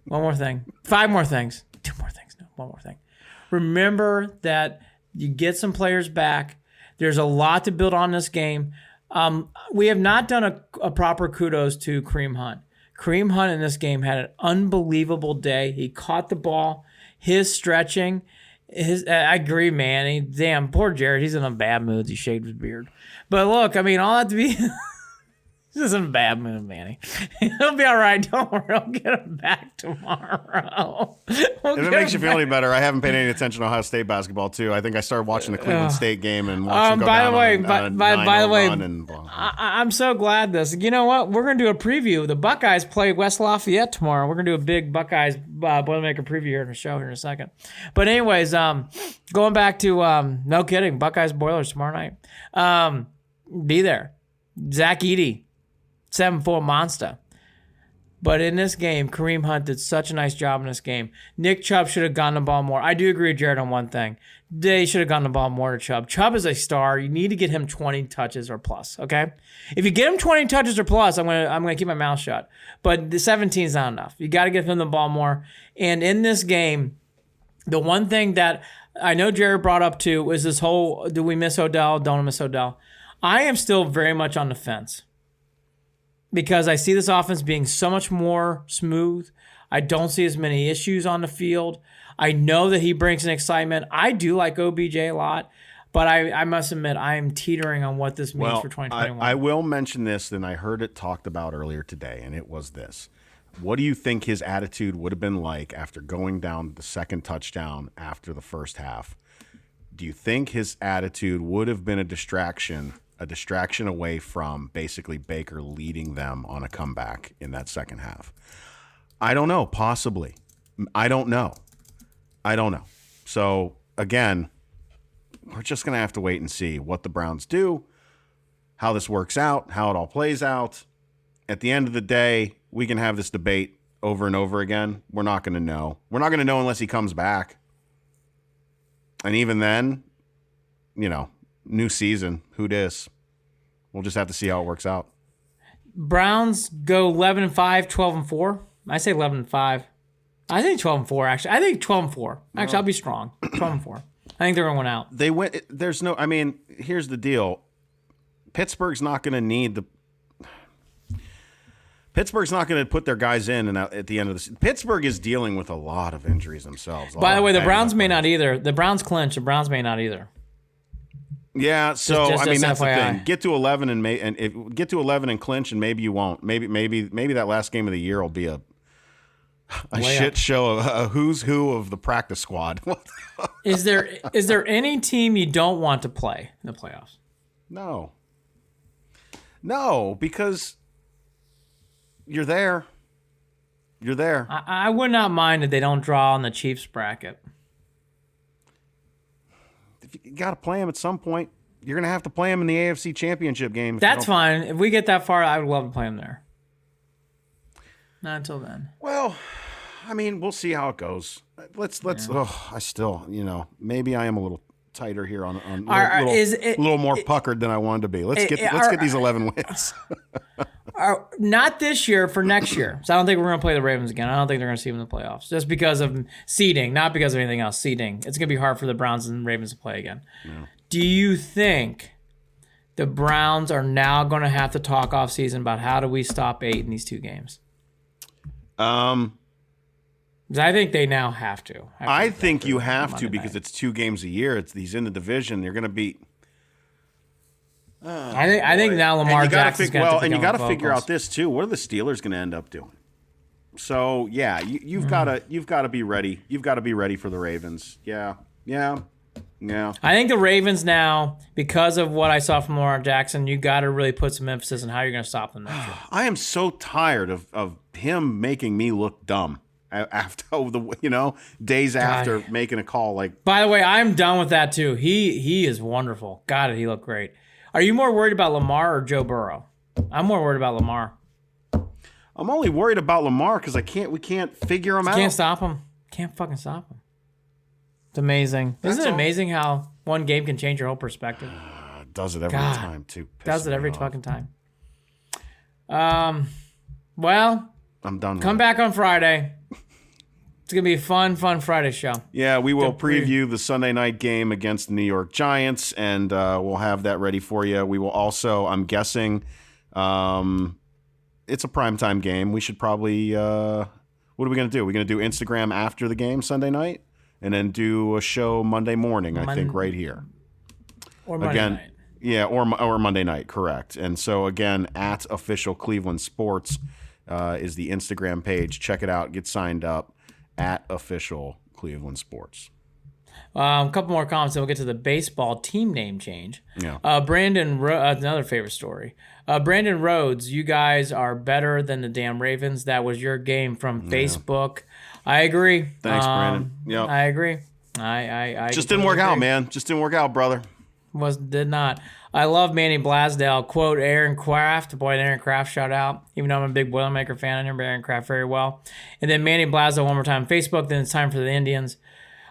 5 more things. 2 more things. No, 1 more thing. Remember that you get some players back. There's a lot to build on this game. We have not done a proper kudos to Kareem Hunt. Kareem Hunt in this game had an unbelievable day. He caught the ball. His stretching. I agree, man. Damn, poor Jarid. He's in a bad mood. He shaved his beard. But look, I mean, all that to be... He's just in a bad mood, Manny. He'll be all right. Don't worry. I'll get him back tomorrow. If it makes you feel any better, I haven't paid any attention to Ohio State basketball, too. I think I started watching the Cleveland State game and watching go by down the way, on a by the way, and I'm so glad this. You know what? We're going to do a preview. The Buckeyes play West Lafayette tomorrow. We're going to do a big Buckeyes Boilermaker preview here in the show here in a second. But anyways, going back to, no kidding, Buckeyes Boilers tomorrow night. Be there. Zach Edey. 7-4 monster. But in this game, Kareem Hunt did such a nice job in this game. Nick Chubb should have gotten the ball more. I do agree with Jared on one thing. They should have gotten the ball more to Chubb. Chubb is a star. You need to get him 20 touches or plus, okay? If you get him 20 touches or plus, I'm gonna keep my mouth shut. But the 17 is not enough. You got to give him the ball more. And in this game, the one thing that I know Jared brought up too is this whole, do we miss Odell? Don't miss Odell? I am still very much on the fence, because I see this offense being so much more smooth. I don't see as many issues on the field. I know that he brings an excitement. I do like OBJ a lot, but I must admit I am teetering on what this means for 2021. I will mention this, and I heard it talked about earlier today, and it was this. What do you think his attitude would have been like after going down the second touchdown after the first half? Do you think his attitude would have been a distraction away from basically Baker leading them on a comeback in that second half? I don't know. Possibly. I don't know. So, again, we're just going to have to wait and see what the Browns do, how this works out, how it all plays out. At the end of the day, we can have this debate over and over again. We're not going to know. We're not going to know unless he comes back. And even then, new season, who dis? We'll just have to see how it works out. Browns go 11-5, 12-4. I say 11-5. I think 12-4, actually. I think 12-4. Actually, I'll be strong. 12-4. I think they're going to win out. They win. There's no, here's the deal. Pittsburgh's not going to put their guys in and out at the end of the. Pittsburgh is dealing with a lot of injuries themselves. By the way, the Browns may not either. The Browns clinch. The Browns may not either. Yeah, so just that's FYI. the thing. Get to 11 get to 11 and clinch, and maybe you won't. Maybe that last game of the year will be a shit show, a who's who of the practice squad. Is there any team you don't want to play in the playoffs? No, because you're there. You're there. I would not mind if they don't draw on the Chiefs bracket. You got to play them at some point. You're going to have to play them in the AFC Championship game. That's fine. If we get that far, I would love to play them there. Not until then. Well, we'll see how it goes. Let's. I still, maybe I am a little tighter here on a little more puckered than I wanted to be. Let's get these 11 wins. Not this year, for next year. So I don't think we're going to play the Ravens again. I don't think they're going to see them in the playoffs. Just because of seeding, not because of anything else. Seeding. It's going to be hard for the Browns and Ravens to play again. Yeah. Do you think the Browns are now going to have to talk off season about how do we stop 8 in these 2 games? I think they now have to. I think you have to because it's 2 games a year. It's these in the division. They're going to beat. I think now Lamar Jackson's going to. And you got to figure out this too. What are the Steelers going to end up doing? So yeah, you've got to be ready. You've got to be ready for the Ravens. Yeah. I think the Ravens now, because of what I saw from Lamar Jackson, you got to really put some emphasis on how you're going to stop them next year. I am so tired of him making me look dumb after days after making a call like. By the way, I'm done with that too. He is wonderful. God, did he look great? Are you more worried about Lamar or Joe Burrow? I'm more worried about Lamar. I'm only worried about Lamar because we can't figure him out. Can't stop him. Can't fucking stop him. It's amazing. Isn't it amazing how one game can change your whole perspective? Does it every time too. Does it every fucking time. Well, I'm done with come back on Friday. It's going to be a fun Friday show. Yeah, we will preview the Sunday night game against the New York Giants, and we'll have that ready for you. We will also, I'm guessing, it's a primetime game. We should probably, what are we going to do? We're going to do Instagram after the game Sunday night, and then do a show Monday morning, I think, right here. Or Monday night. Yeah, or Monday night, correct. And so, again, at Official Cleveland Sports is the Instagram page. Check it out. Get signed up at Official Cleveland Sports. A couple more comments, then we'll get to the baseball team name change. Yeah. Another favorite story. Brandon Rhodes, you guys are better than the damn Ravens. That was your game from Facebook. I agree. Thanks, Brandon. Yep. I agree. I just didn't work out, man. Just didn't work out, brother. Did not. I love Manny Blasdale. Quote Aaron Kraft. Boy, Aaron Kraft shout out. Even though I'm a big Boilermaker fan, I remember Aaron Kraft very well. And then Manny Blasdale one more time on Facebook. Then it's time for the Indians.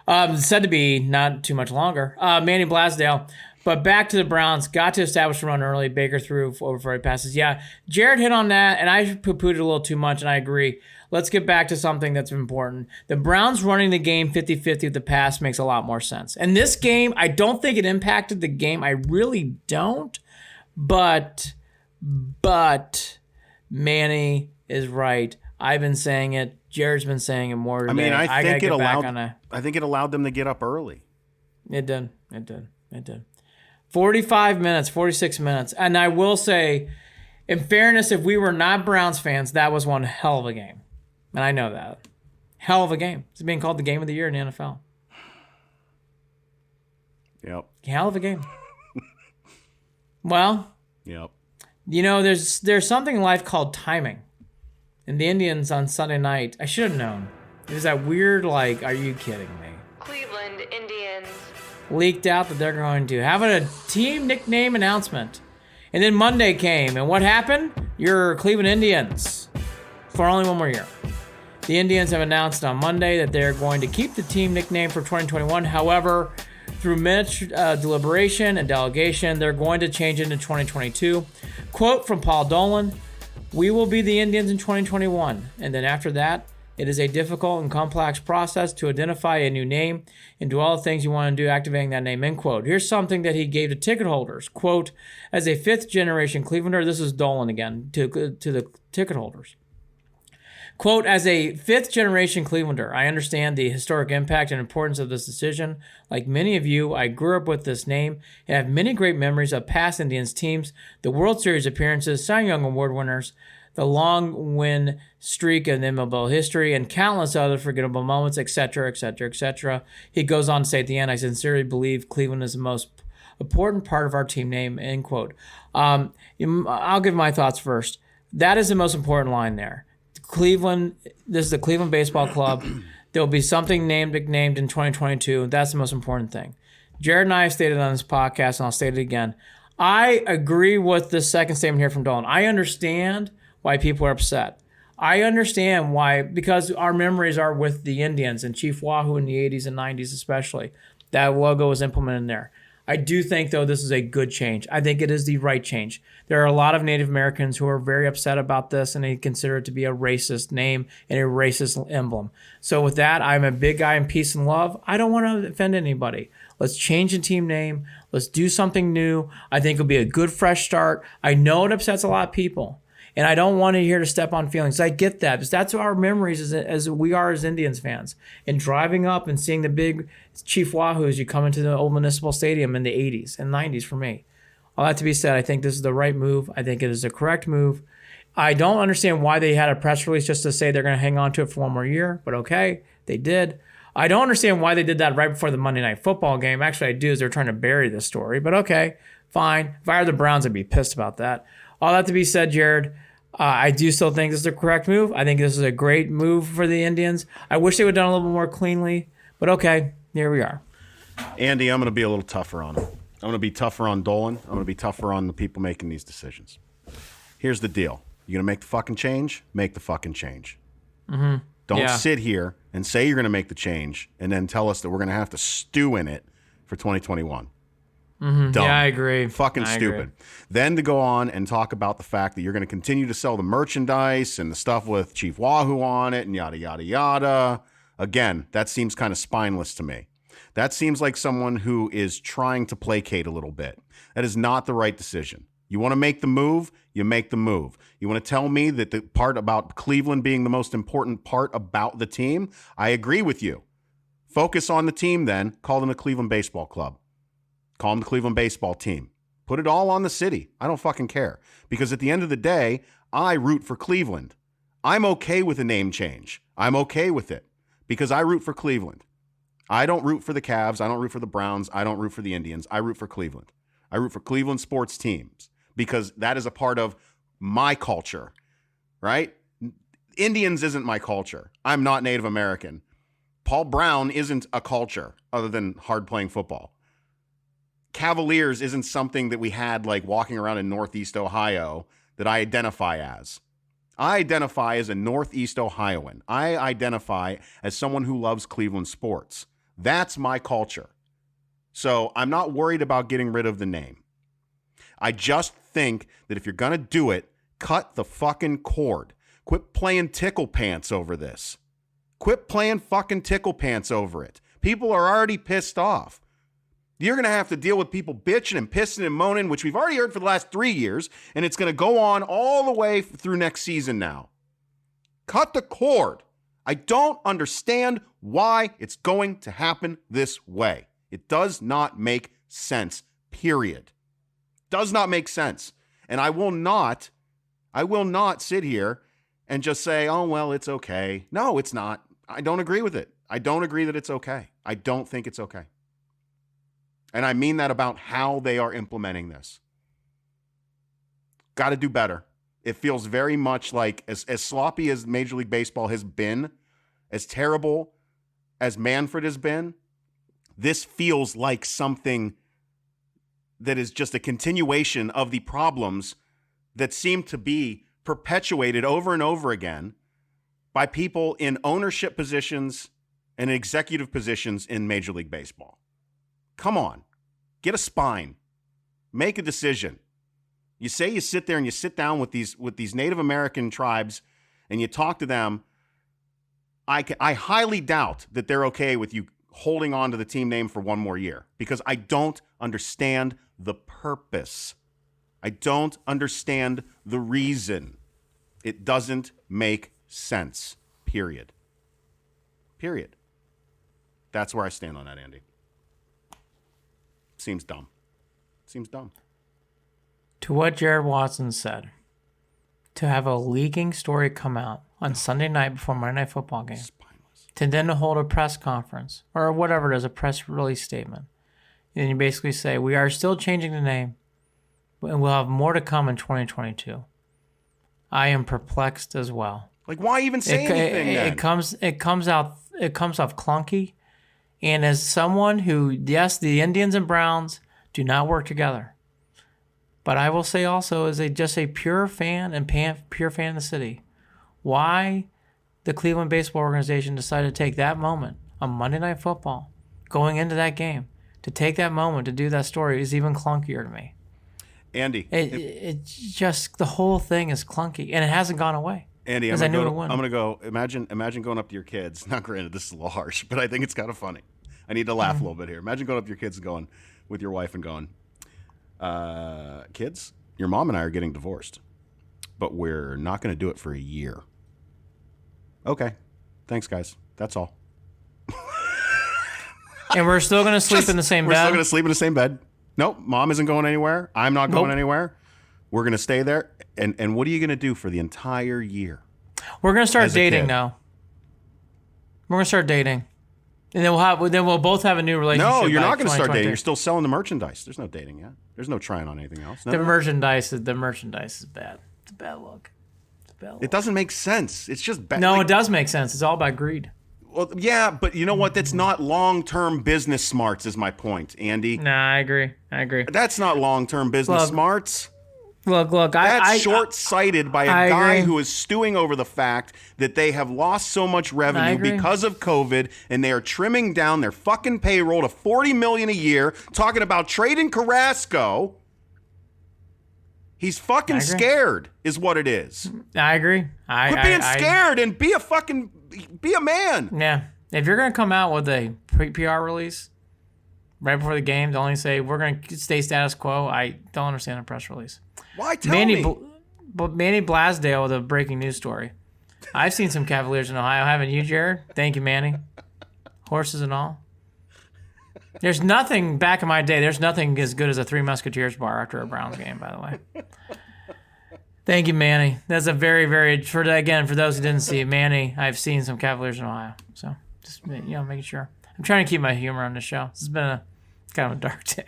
Said to be not too much longer. Manny Blasdale. But back to the Browns. Got to establish the run early. Baker threw over 40 passes. Yeah, Jared hit on that, and I poo-pooed it a little too much, and I agree. Let's get back to something that's important. The Browns running the game 50-50 with the pass makes a lot more sense. And this game, I don't think it impacted the game. I really don't. But Manny is right. I've been saying it. Jared's been saying it more today. I mean, I think it allowed them to get up early. It did. 45 minutes, 46 minutes. And I will say, in fairness, if we were not Browns fans, that was one hell of a game. And I know that. Hell of a game. It's being called the game of the year in the NFL. Yep. Hell of a game. Well, yep. There's something in life called timing. And the Indians on Sunday night, I should have known. It was that weird, are you kidding me? Cleveland Indians. Leaked out that they're going to have a team nickname announcement. And then Monday came, and what happened? Your Cleveland Indians for only one more year. The Indians have announced on Monday that they're going to keep the team nickname for 2021. However, through minutes deliberation and delegation, they're going to change it in 2022. Quote from Paul Dolan, "We will be the Indians in 2021. And then after that, it is a difficult and complex process to identify a new name and do all the things you want to do activating that name," end quote. Here's something that he gave to ticket holders. Quote, "As a fifth-generation Clevelander," this is Dolan again, to the ticket holders. Quote, "As a fifth-generation Clevelander, I understand the historic impact and importance of this decision. Like many of you, I grew up with this name and have many great memories of past Indians teams, the World Series appearances, Cy Young Award winners, the long win streak in MLB history, and countless other forgettable moments, etc., etc., etc." He goes on to say at the end, "I sincerely believe Cleveland is the most important part of our team name," end quote. I'll give my thoughts first. That is the most important line there. Cleveland, this is the Cleveland Baseball Club. There will be something nicknamed in 2022. That's the most important thing. Jared and I have stated on this podcast, and I'll state it again. I agree with this second statement here from Dolan. I understand why people are upset. I understand why, because our memories are with the Indians and Chief Wahoo in the 80s and 90s especially. That logo was implemented in there. I do think, though, this is a good change. I think it is the right change. There are a lot of Native Americans who are very upset about this, and they consider it to be a racist name and a racist emblem. So with that, I'm a big guy in peace and love. I don't want to offend anybody. Let's change the team name. Let's do something new. I think it'll be a good, fresh start. I know it upsets a lot of people. And I don't want to hear to step on feelings. I get that, because that's our memories as we are as Indians fans. And driving up and seeing the big Chief Wahoo as you come into the old Municipal Stadium in the 80s and 90s for me. All that to be said, I think this is the right move. I think it is the correct move. I don't understand why they had a press release just to say they're going to hang on to it for one more year, but okay, they did. I don't understand why they did that right before the Monday Night Football game. Actually, I do, is they're trying to bury this story, but okay, fine. If I were the Browns, I'd be pissed about that. All that to be said, Jared, I do still think this is the correct move. I think this is a great move for the Indians. I wish they would have done a little bit more cleanly, but okay, here we are. Andy, I'm going to be a little tougher on him. I'm going to be tougher on Dolan. I'm going to be tougher on the people making these decisions. Here's the deal. You're going to make the fucking change? Make the fucking change. Don't sit here and say you're going to make the change and then tell us that we're going to have to stew in it for 2021. Dumb. Yeah, I agree. Fucking stupid. Then to go on and talk about the fact that you're going to continue to sell the merchandise and the stuff with Chief Wahoo on it and yada, yada, yada. Again, that seems kind of spineless to me. That seems like someone who is trying to placate a little bit. That is not the right decision. You want to make the move, you make the move. You want to tell me that the part about Cleveland being the most important part about the team? I agree with you. Focus on the team then. Call them the Cleveland Baseball Club. Call them the Cleveland Baseball Team. Put it all on the city. I don't fucking care. Because at the end of the day, I root for Cleveland. I'm okay with a name change. I'm okay with it. Because I root for Cleveland. I don't root for the Cavs. I don't root for the Browns. I don't root for the Indians. I root for Cleveland. I root for Cleveland sports teams because that is a part of my culture, right? Indians isn't my culture. I'm not Native American. Paul Brown isn't a culture other than hard-playing football. Cavaliers isn't something that we had like walking around in Northeast Ohio that I identify as. I identify as a Northeast Ohioan. I identify as someone who loves Cleveland sports. That's my culture. So I'm not worried about getting rid of the name. I just think that if you're going to do it, cut the fucking cord. Quit playing tickle pants over this. Quit playing fucking tickle pants over it. People are already pissed off. You're going to have to deal with people bitching and pissing and moaning, which we've already heard for the last 3 years, and it's going to go on all the way through next season now. Cut the cord. I don't understand why it's going to happen this way. It does not make sense, period. Does not make sense. And I will not sit here and just say, oh, well, it's okay. No, it's not. I don't agree with it. I don't agree that it's okay. I don't think it's okay. And I mean that about how they are implementing this. Got to do better. It feels very much like, as sloppy as Major League Baseball has been, as terrible as Manfred has been, this feels like something that is just a continuation of the problems that seem to be perpetuated over and over again by people in ownership positions and executive positions in Major League Baseball. Come on, get a spine, make a decision. You say you sit there and you sit down with these Native American tribes and you talk to them. I highly doubt that they're okay with you holding on to the team name for one more year because I don't understand the purpose. I don't understand the reason. It doesn't make sense, period. Period. That's where I stand on that, Andy. Seems dumb. Seems dumb. To what Jared Watson said, to have a leaking story come out on Sunday night before Monday Night Football game, Spineless. to then hold a press conference or whatever it is, a press release statement, and you basically say, we are still changing the name, and we'll have more to come in 2022. I am perplexed as well. Like, why even say anything then? It comes off clunky, and as someone who, yes, the Indians and Browns do not work together, but I will say also as just a pure fan and pure fan of the city, why the Cleveland Baseball Organization decided to take that moment on Monday Night Football, going into that game, to take that moment to do that story is even clunkier to me. Andy. It's just, the whole thing is clunky, and it hasn't gone away. Andy, I'm going to go, imagine going up to your kids. Not granted, this is a little harsh, but I think it's kind of funny. I need to laugh a little bit here. Imagine going up to your kids and going, with your wife and going, kids, your mom and I are getting divorced, but we're not going to do it for a year. Okay. Thanks, guys. That's all. And we're still going to sleep in the same bed? We're still going to sleep in the same bed. Nope. Mom isn't going anywhere. I'm not going anywhere. We're going to stay there. And what are you going to do for the entire year? We're going to start dating now. We're going to start dating. And then we'll both have a new relationship. No, you're not going to start dating. You're still selling the merchandise. There's no dating yet. There's no trying on anything else. No. The merchandise is bad. It's a bad look. It doesn't make sense. It's just bad. No, it does make sense. It's all about greed. Well, yeah, but you know what? That's not long-term business smarts is my point, Andy. Nah, I agree. That's not long-term business smarts. Look. That's short-sighted by a guy agree. who is stewing over the fact that they have lost so much revenue because of COVID, and they are trimming down their fucking payroll to $40 million a year, talking about trading Carrasco. He's fucking scared, is what it is. I agree. Quit being scared and be a man. Yeah. If you're going to come out with a PR release right before the game to only say we're going to stay status quo, I don't understand a press release. Why tell me? Manny Blasdale with a breaking news story. I've seen some Cavaliers in Ohio, haven't you, Jared? Thank you, Manny. Horses and all. There's nothing, back in my day, there's nothing as good as a Three Musketeers bar after a Browns game, by the way. Thank you, Manny. That's a very, very, for those who didn't see Manny, I've seen some Cavaliers in Ohio. So, just, making sure. I'm trying to keep my humor on the show. This has been kind of a dark day.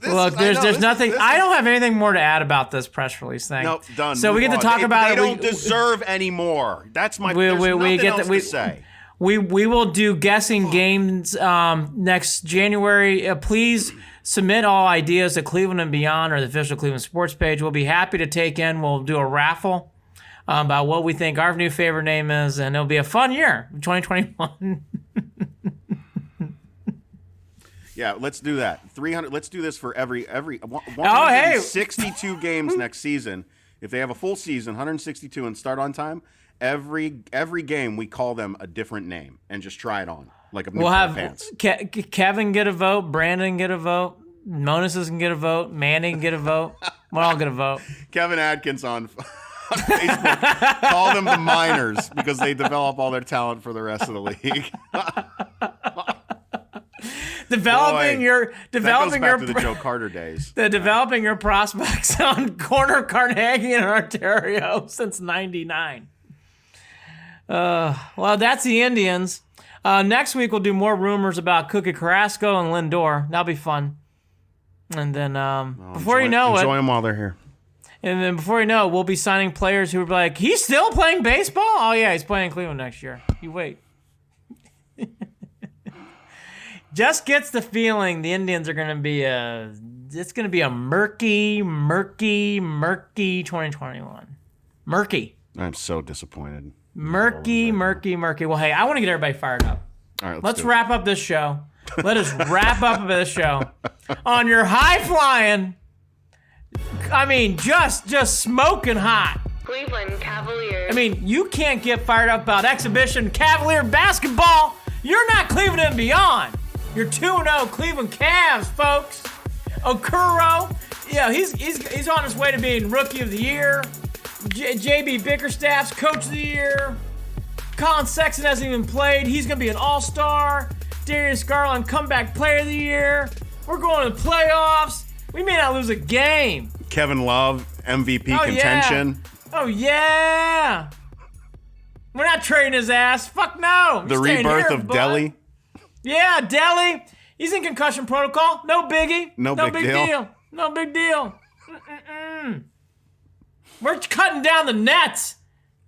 Look, there's nothing, I don't have anything more to add about this press release thing. Nope, done. So we get to talk about it. They don't deserve any more. That's my, there's nothing else to say. We will do guessing games next January. Please submit all ideas to Cleveland and Beyond or the official Cleveland Sports page. We'll be happy to take in. We'll do a raffle about what we think our new favorite name is, and it'll be a fun year, 2021. Yeah, let's do that. 300. Let's do this for every 162 games next season. If they have a full season, 162, and start on time. Every game we call them a different name and just try it on like a we'll have fans. Kevin get a vote, Brandon get a vote, Monas can get a vote, Manny can get a vote. We'll all get a vote. Kevin Adkins on Facebook call them the minors because they develop all their talent for the rest of the league. Developing your to the Joe Carter days. Developing your prospects on Corner Carnegie in Ontario since '99. Well, that's the Indians. Next week we'll do more rumors about Cookie Carrasco and Lindor. That'll be fun. And then enjoy them while they're here. And then before you know it, we'll be signing players who are like, he's still playing baseball? Oh yeah, he's playing in Cleveland next year. You wait. Just gets the feeling the Indians are going to be it's going to be a murky 2021. Murky. I'm so disappointed. Murky. Well, hey, I want to get everybody fired up. All right, let's wrap up this show. Let us wrap up this show on your high flying. I mean, just smoking hot. Cleveland Cavaliers. I mean, you can't get fired up about exhibition Cavalier basketball. You're not Cleveland and Beyond. You're 2-0 Cleveland Cavs, folks. Okuro, yeah, he's on his way to being Rookie of the Year. JB Bickerstaff's Coach of the Year. Colin Sexton hasn't even played. He's going to be an All-Star. Darius Garland, Comeback Player of the Year. We're going to the playoffs. We may not lose a game. Kevin Love, MVP contention. Yeah. Oh, yeah. We're not trading his ass. Fuck no. The rebirth of Delhi. Yeah, Delhi. He's in concussion protocol. No biggie. No big deal. No big deal. We're cutting down the nets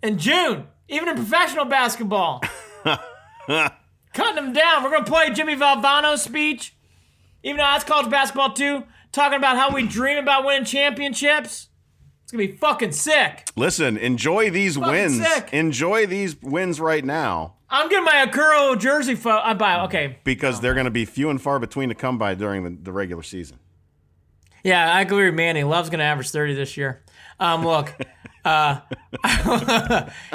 in June, even in professional basketball. Cutting them down. We're going to play Jimmy Valvano's speech, even though that's college basketball too, talking about how we dream about winning championships. It's going to be fucking sick. Listen, enjoy these wins. Sick. Enjoy these wins right now. I'm getting my Okuro jersey okay. Because they're going to be few and far between to come by during the regular season. Yeah, I agree with Manny. Love's going to average 30 this year. Look,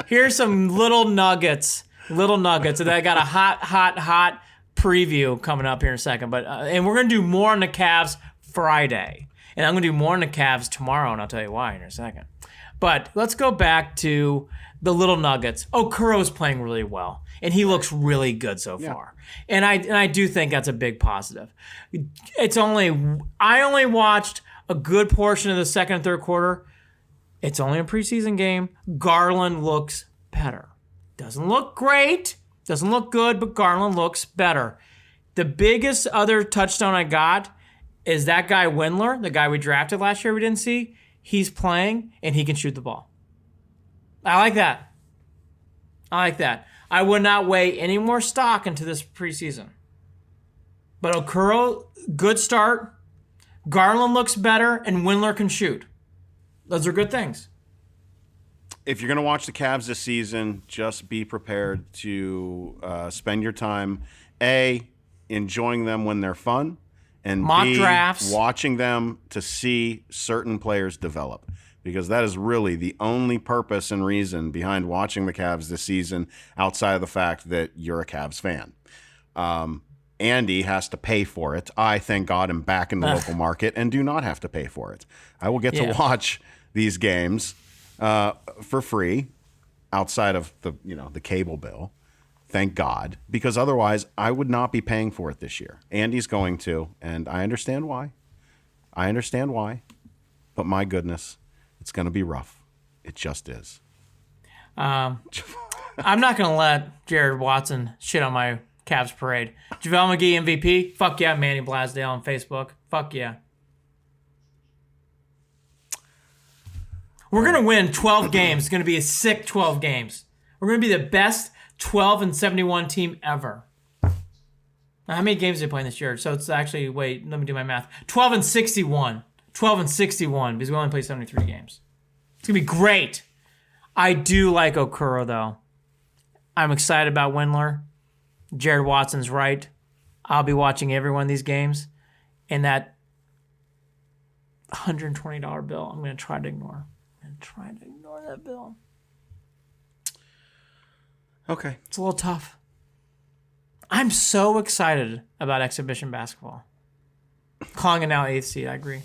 here's some little nuggets. And I got a hot preview coming up here in a second. But and we're going to do more on the Cavs Friday. And I'm going to do more on the Cavs tomorrow, and I'll tell you why in a second. But let's go back to the little nuggets. Okuro's playing really well, and he looks really good so far. And I do think that's a big positive. I only watched a good portion of the second and third quarter. It's only a preseason game. Garland looks better. Doesn't look great. Doesn't look good, but Garland looks better. The biggest other touchdown I got is that guy Windler, the guy we drafted last year we didn't see. He's playing, and he can shoot the ball. I like that. I would not weigh any more stock into this preseason. But Okoro, good start. Garland looks better, and Windler can shoot. Those are good things. If you're going to watch the Cavs this season, just be prepared to spend your time, A, enjoying them when they're fun, and mock B, drafts, watching them to see certain players develop. Because that is really the only purpose and reason behind watching the Cavs this season, outside of the fact that you're a Cavs fan. Andy has to pay for it. I, thank God, am back in the local market and do not have to pay for it. I will get to watch these games for free, outside of the cable bill. Thank God, because otherwise I would not be paying for it this year. Andy's going to, and I understand why. But my goodness, it's going to be rough. It just is. I'm not going to let Jared Watson shit on my Cavs parade. JaVale McGee MVP. Fuck yeah, Manny Blasdale on Facebook. Fuck yeah. We're going to win 12 games. It's going to be a sick 12 games. We're going to be the best 12-71 team ever. Now, how many games did they play this year? So it's actually, wait, let me do my math. 12-61. 12-61 because we only played 73 games. It's going to be great. I do like Okoro, though. I'm excited about Windler. Jared Watson's right. I'll be watching every one of these games. And that $120 bill, I'm going to try to ignore. That bill. Okay. It's a little tough. I'm so excited about exhibition basketball. Calling it now 8th seed, I agree.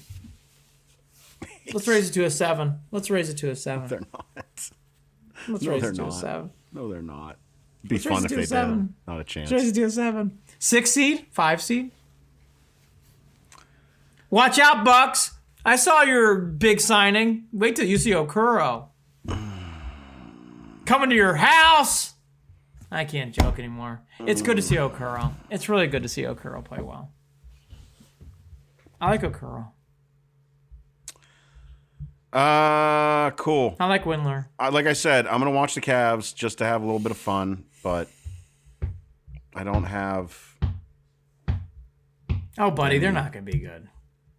Let's raise it to a 7. They're not. Let's raise it to a 7. No, they're not. It'd be fun if they did. Not a chance. Let's raise it to a 7. 6 seed? 5 seed? Watch out, Bucks. I saw your big signing. Wait till you see Okoro. Coming to your house. I can't joke anymore. It's good to see Okoro. It's really good to see Okoro play well. I like Okoro. Cool. I like Windler. Like I said, I'm going to watch the Cavs just to have a little bit of fun, but I don't have... Oh, buddy, they're not going to be good.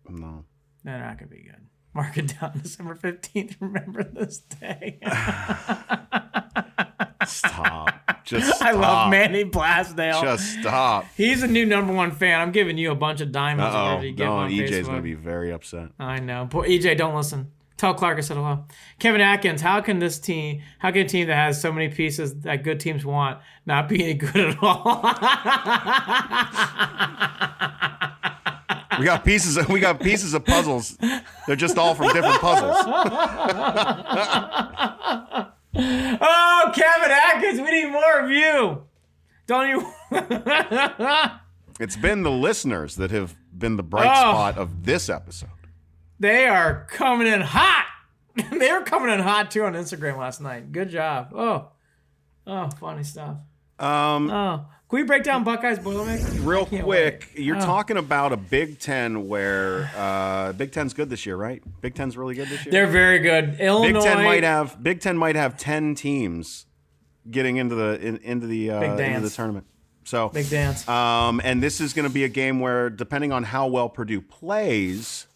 No. They're not going to be good. Mark it down, December 15th. Remember this day. Stop. Just stop. I love Manny Blasdale. Just stop. He's a new #1 fan. I'm giving you a bunch of diamonds. No, on EJ's Facebook. going to be very upset. I know. Poor EJ, don't listen. Tell Clark I said hello. Kevin Atkins, how can a team that has so many pieces that good teams want not be any good at all? We got pieces of puzzles. They're just all from different puzzles. Oh, Kevin Atkins, we need more of you. Don't you? It's been the listeners that have been the bright spot of this episode. They are coming in hot. They were coming in hot too on Instagram last night. Good job. Oh, funny stuff. Can we break down Buckeyes Boilermakers? Real quick, you're talking about a Big Ten where Big Ten's good this year, right? Big Ten's really good this year. They're very good. Illinois. Big Ten might have 10 teams getting into the tournament. So big dance. And this is going to be a game where, depending on how well Purdue plays,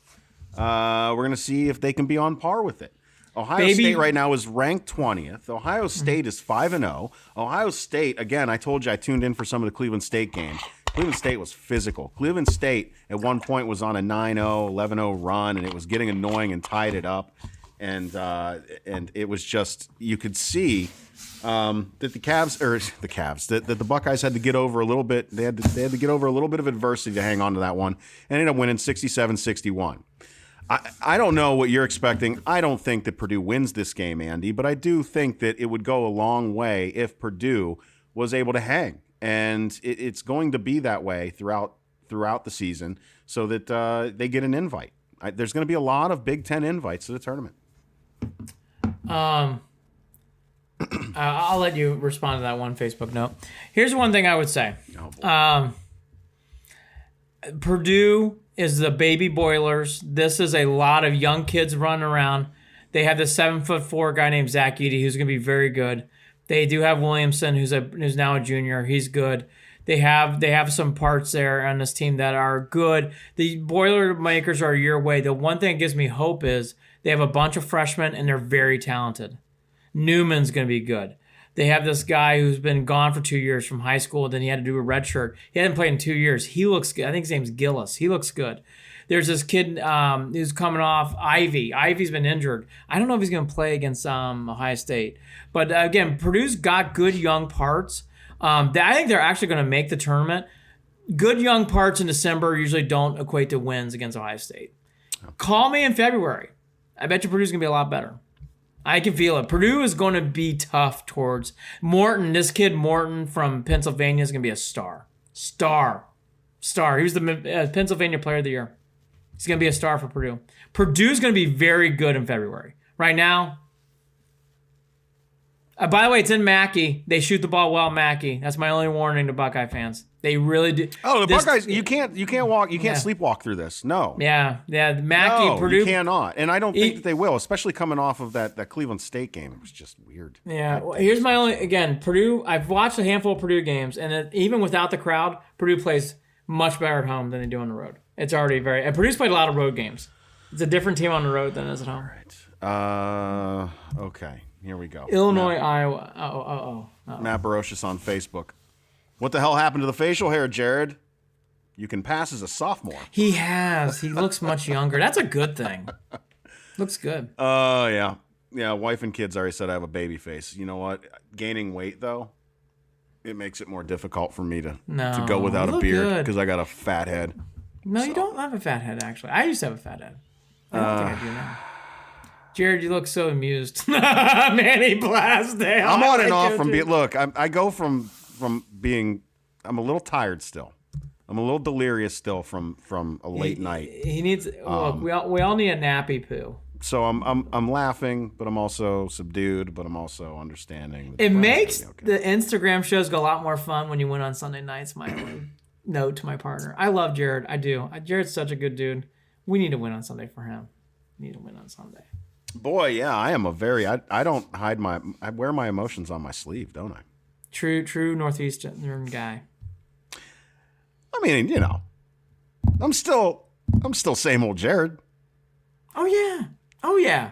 we're going to see if they can be on par with it. Ohio State right now is ranked 20th. Ohio State is 5-0. Ohio State, again, I told you I tuned in for some of the Cleveland State games. Cleveland State was physical. Cleveland State at one point was on a 9-0, 11-0 run, and it was getting annoying and tied it up. And it was just, you could see that the Buckeyes had to get over a little bit. They had to get over a little bit of adversity to hang on to that one, and ended up winning 67-61. I don't know what you're expecting. I don't think that Purdue wins this game, Andy, but I do think that it would go a long way if Purdue was able to hang. And it's going to be that way throughout the season so that they get an invite. There's going to be a lot of Big Ten invites to the tournament. I'll let you respond to that one Facebook note. Here's one thing I would say. Purdue is the baby boilers. This is a lot of young kids running around. They have this 7'4" guy named Zach Edey who's going to be very good. They do have Williamson who's now a junior. He's good. They have some parts there on this team that are good. The Boilermakers are a year away. The one thing that gives me hope is they have a bunch of freshmen and they're very talented. Newman's going to be good. They have this guy who's been gone for 2 years from high school. Then he had to do a red shirt. He hadn't played in 2 years. He looks good. I think his name's Gillis. He looks good. There's this kid who's coming off Ivy. Ivy's been injured. I don't know if he's going to play against Ohio State. But again, Purdue's got good young parts. I think they're actually going to make the tournament. Good young parts in December usually don't equate to wins against Ohio State. Call me in February. I bet you Purdue's going to be a lot better. I can feel it. Purdue is going to be tough towards Morton. This kid, Morton from Pennsylvania, is going to be a star. Star. He was the Pennsylvania Player of the Year. He's going to be a star for Purdue. Purdue's going to be very good in February. Right now, by the way, it's in Mackey. They shoot the ball well, Mackey. That's my only warning to Buckeye fans. They really do. Oh, the Buckeyes! You can't sleepwalk through this. No. Yeah. Mackey, no, Purdue. You cannot, and I don't think that they will, especially coming off of that Cleveland State game. It was just weird. Yeah. Here's my only Purdue. I've watched a handful of Purdue games, and even without the crowd, Purdue plays much better at home than they do on the road. It's already and Purdue's played a lot of road games. It's a different team on the road than it is at home. All right. Okay. Here we go. Illinois, Iowa. Matt Barocious on Facebook. What the hell happened to the facial hair, Jared? You can pass as a sophomore. He has. He looks much younger. That's a good thing. Looks good. Yeah. Yeah, wife and kids already said I have a baby face. You know what? Gaining weight, though, it makes it more difficult for me to go without a beard because I got a fat head. No, you don't have a fat head, actually. I used to have a fat head. I don't think I do now. Jared, you look so amused. Manny Blasdale. I'm on and off from being. Look, I go from being. I'm a little tired still. I'm a little delirious still from a late night. He needs. Look, we all need a nappy poo. So I'm laughing, but I'm also subdued, but I'm also understanding. It makes the Instagram shows go a lot more fun when you win on Sunday nights. My only note to my partner. I love Jared. I do. Jared's such a good dude. We need to win on Sunday for him. We need to win on Sunday. Boy, yeah, I am I don't hide I wear my emotions on my sleeve, don't I? True Northeastern guy. I mean, you know, I'm still same old Jared. Oh yeah.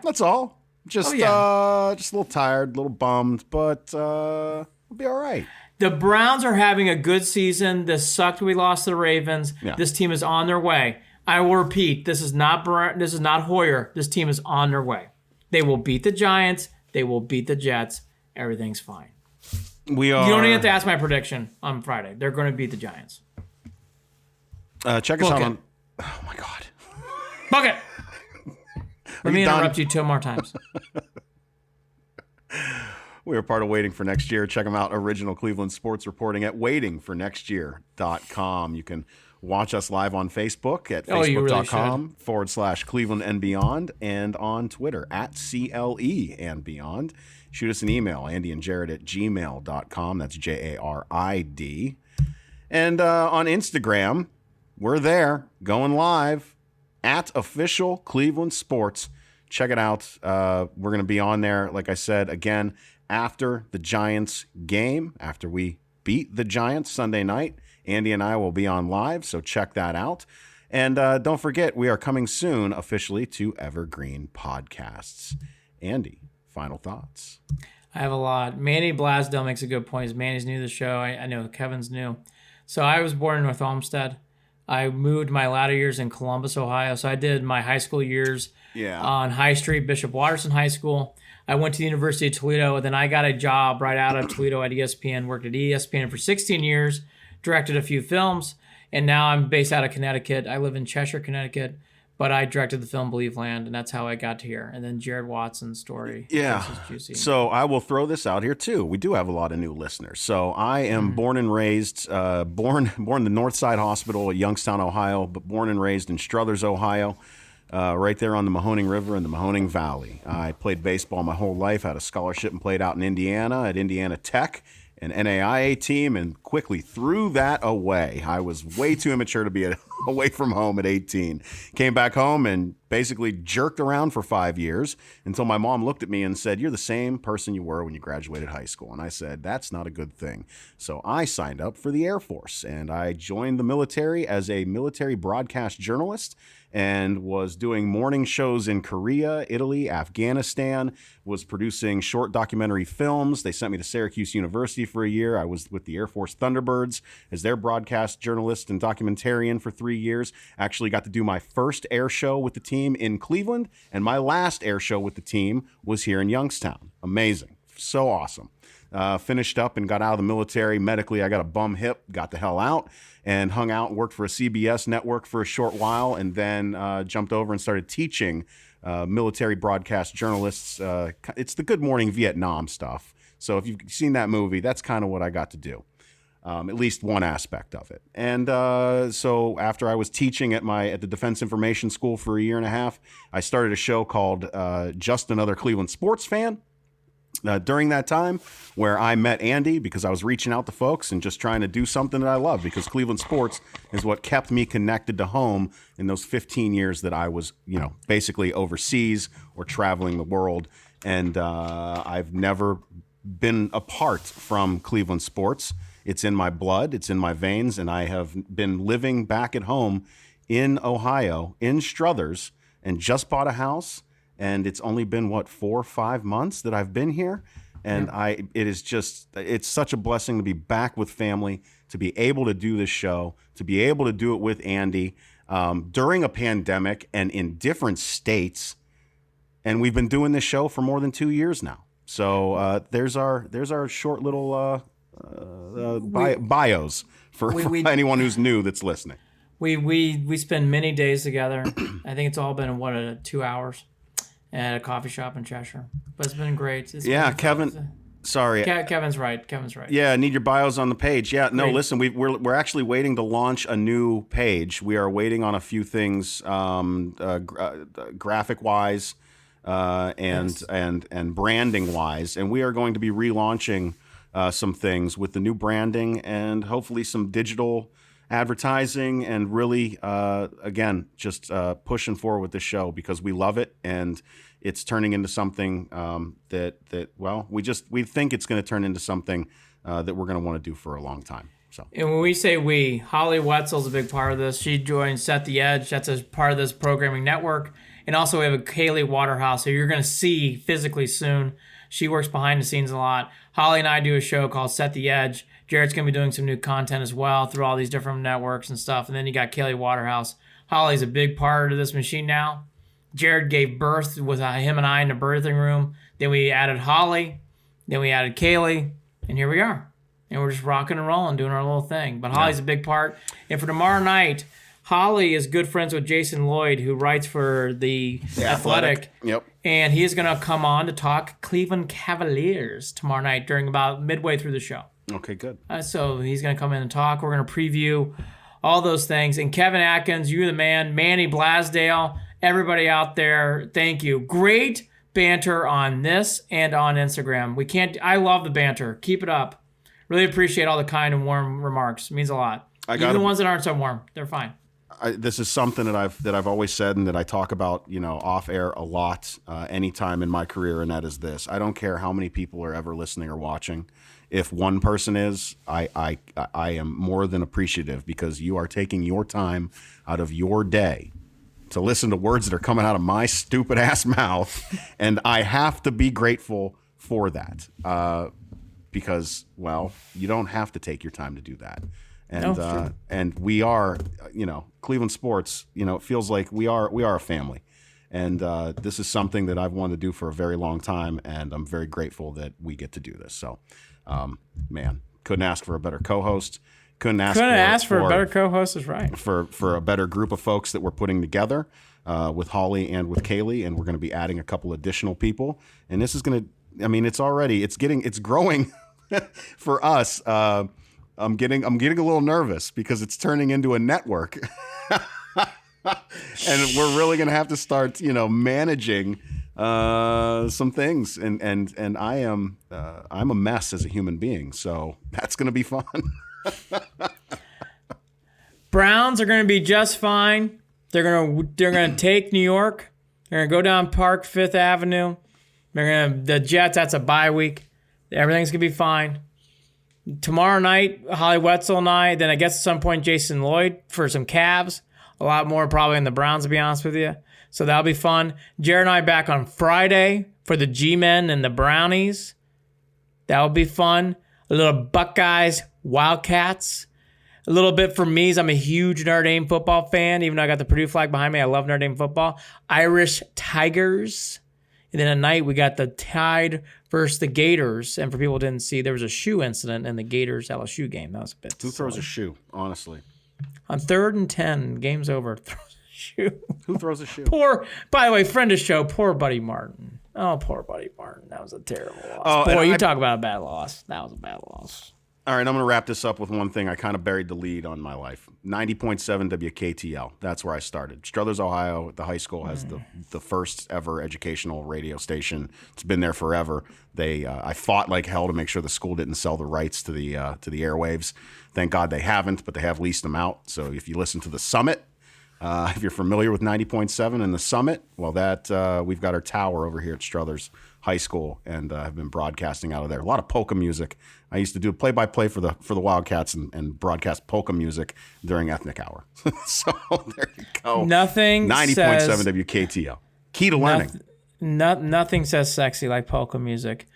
That's all. Just a little tired, a little bummed, but we'll be all right. The Browns are having a good season. This sucked. We lost to the Ravens. Yeah. This team is on their way. I will repeat, this is not Hoyer. This team is on their way. They will beat the Giants. They will beat the Jets. Everything's fine. You don't even have to ask my prediction on Friday. They're going to beat the Giants. Check us out on... Oh, my God. Bucket! Let me interrupt you 2 more times. We are part of Waiting for Next Year. Check them out. Original Cleveland sports reporting at waitingfornextyear.com. You can watch us live on Facebook at facebook.com/Cleveland and Beyond, and on Twitter at CLE and Beyond. Shoot us an email, andyandjared@gmail.com. That's JARID. And on Instagram, we're there, going live at official Cleveland Sports. Check it out. We're going to be on there, like I said, again, after the Giants game, after we beat the Giants Sunday night. Andy and I will be on live, so check that out. And don't forget, we are coming soon officially to Evergreen Podcasts. Andy, final thoughts? I have a lot. Manny Blasdale makes a good point. Manny's new to the show. I know Kevin's new. So I was born in North Olmsted. I moved my latter years in Columbus, Ohio. So I did my high school years on High Street, Bishop Watterson High School. I went to the University of Toledo, and then I got a job right out of Toledo at ESPN, worked at ESPN for 16 years, directed a few films, and now I'm based out of Connecticut. I live in Cheshire, Connecticut, but I directed the film Believe Land, and that's how I got to here. And then Jared Watson's story. Yeah. So I will throw this out here, too. We do have a lot of new listeners. So I am born and raised, born in the Northside Hospital at Youngstown, Ohio, but born and raised in Struthers, Ohio. right there on the Mahoning River in the Mahoning Valley. I played baseball my whole life, had a scholarship and played out in Indiana at Indiana Tech, an NAIA team, and quickly threw that away. I was way too immature to be away from home at 18. Came back home and basically jerked around for 5 years until my mom looked at me and said, "You're the same person you were when you graduated high school." And I said, "That's not a good thing." So I signed up for the Air Force and I joined the military as a military broadcast journalist and was doing morning shows in Korea, Italy, Afghanistan, was producing short documentary films. They sent me to Syracuse University for a year. I was with the Air Force Thunderbirds as their broadcast journalist and documentarian for 3 years. Actually got to do my first air show with the team in Cleveland, and my last air show with the team was here in Youngstown. Amazing. So awesome. Finished up and got out of the military. Medically, I got a bum hip, got the hell out, and hung out and worked for a CBS network for a short while, and then jumped over and started teaching military broadcast journalists. It's the Good Morning Vietnam stuff. So if you've seen that movie, that's kind of what I got to do, at least one aspect of it. And so after I was teaching at the Defense Information School for a year and a half, I started a show called Just Another Cleveland Sports Fan. During that time, where I met Andy because I was reaching out to folks and just trying to do something that I love, because Cleveland sports is what kept me connected to home in those 15 years that I was, basically overseas or traveling the world. And I've never been apart from Cleveland sports. It's in my blood, it's in my veins, and I have been living back at home in Ohio, in Struthers, and just bought a house. And it's only been, 4 or 5 months that I've been here. And it's such a blessing to be back with family, to be able to do this show, to be able to do it with Andy during a pandemic and in different states. And we've been doing this show for more than 2 years now. So there's our short little bios for anyone who's new that's listening. We spend many days together. I think it's all been 2 hours. At a coffee shop in Cheshire. But it's been great. Kevin. Sorry. Kevin's right. Yeah, need your bios on the page. Yeah, no, Great. listen, we're actually waiting to launch a new page. We are waiting on a few things, graphic wise, and branding wise, and we are going to be relaunching some things with the new branding and hopefully some digital advertising, and really, again, just pushing forward with the show because we love it, and it's turning into something we think it's going to turn into something that we're going to want to do for a long time. So, and when we say we, Holly Wetzel's a big part of this. She joined Set the Edge. That's a part of this programming network. And also we have a Kaylee Waterhouse, who you're going to see physically soon. She works behind the scenes a lot. Holly and I do a show called Set the Edge. Jared's going to be doing some new content as well through all these different networks and stuff. And then you got Kaylee Waterhouse. Holly's a big part of this machine now. Jared gave birth with him and I in the birthing room. Then we added Holly. Then we added Kaylee. And here we are. And we're just rocking and rolling, doing our little thing. But Holly's a big part. And for tomorrow night, Holly is good friends with Jason Lloyd, who writes for the Athletic. Yep. And he is going to come on to talk Cleveland Cavaliers tomorrow night during about midway through the show. Okay, good. So he's going to come in and talk. We're going to preview all those things. And Kevin Atkins, you're the man. Manny Blasdale, everybody out there, thank you. Great banter on this and on Instagram. I love the banter. Keep it up. Really appreciate all the kind and warm remarks. It means a lot. Even the ones that aren't so warm, they're fine. This is something that I've always said and that I talk about, off air a lot, anytime in my career, and that is this: I don't care how many people are ever listening or watching. If one person is, I am more than appreciative, because you are taking your time out of your day to listen to words that are coming out of my stupid ass mouth, and I have to be grateful for that, because, well, you don't have to take your time to do that. And and we are, Cleveland sports, it feels like we are a family. And this is something that I've wanted to do for a very long time, and I'm very grateful that we get to do this. So, man, couldn't ask for a better co-host. Couldn't ask for a better co-host, is right. For a better group of folks that we're putting together with Holly and with Kaylee, and we're going to be adding a couple additional people. And this is going to, it's growing for us. I'm getting a little nervous because it's turning into a network. And we're really going to have to start, managing some things. And I'm a mess as a human being. So that's going to be fun. Browns are going to be just fine. They're going to take New York. They're going to go down Park, 5th Avenue. The Jets, that's a bye week. Everything's going to be fine. Tomorrow night, Holly Wetzel night. Then I guess at some point, Jason Lloyd for some Cavs. A lot more probably in the Browns, to be honest with you. So that'll be fun. Jared and I back on Friday for the G-Men and the Brownies. That'll be fun. A little Buckeyes, Wildcats. A little bit for me is I'm a huge Notre Dame football fan. Even though I got the Purdue flag behind me, I love Notre Dame football. Irish Tigers. And then at night, we got the Tide versus the Gators. And for people who didn't see, there was a shoe incident in the Gators-LSU game. That was a bit Who throws a shoe, honestly? On 3rd and 10, game's over. Throws a shoe. Who throws a shoe? By the way, friend of the show, poor Buddy Martin. Oh, poor Buddy Martin. That was a terrible loss. Oh, boy, you talk about a bad loss. That was a bad loss. All right, I'm going to wrap this up with one thing. I kind of buried the lead on my life. 90.7 WKTL. That's where I started. Struthers, Ohio, the high school has the first ever educational radio station. It's been there forever. I fought like hell to make sure the school didn't sell the rights to the airwaves. Thank God they haven't, but they have leased them out. So if you listen to the Summit, if you're familiar with 90.7 and the Summit, well, we've got our tower over here at Struthers High School, and have been broadcasting out of there. A lot of polka music. I used to do play-by-play for the Wildcats and broadcast polka music during ethnic hour. So there you go. 90.7 WKTL. Key to learning. Nothing says sexy like polka music.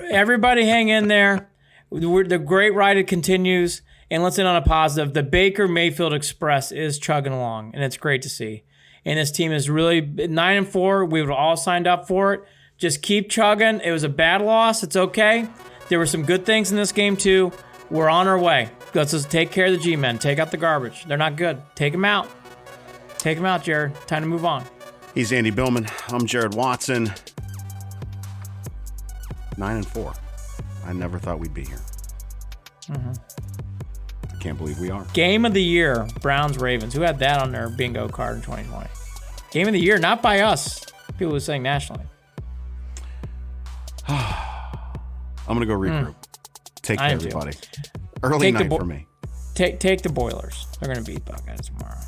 Everybody hang in there. The great ride continues. And let's end on a positive. The Baker Mayfield Express is chugging along, and it's great to see. And this team is really 9-4. We would all signed up for it. Just keep chugging. It was a bad loss. It's okay. There were some good things in this game, too. We're on our way. Let's just take care of the G-men. Take out the garbage. They're not good. Take them out. Take them out, Jared. Time to move on. He's Andy Billman. I'm Jared Watson. 9-4. I never thought we'd be here. Mm-hmm. I can't believe we are. Game of the year, Browns-Ravens. Who had that on their bingo card in 2020? Game of the year, not by us. People were saying nationally. I'm going to go regroup. Take care, everybody. Early night for me. Take the Boilers. They're going to beat Buckeyes tomorrow.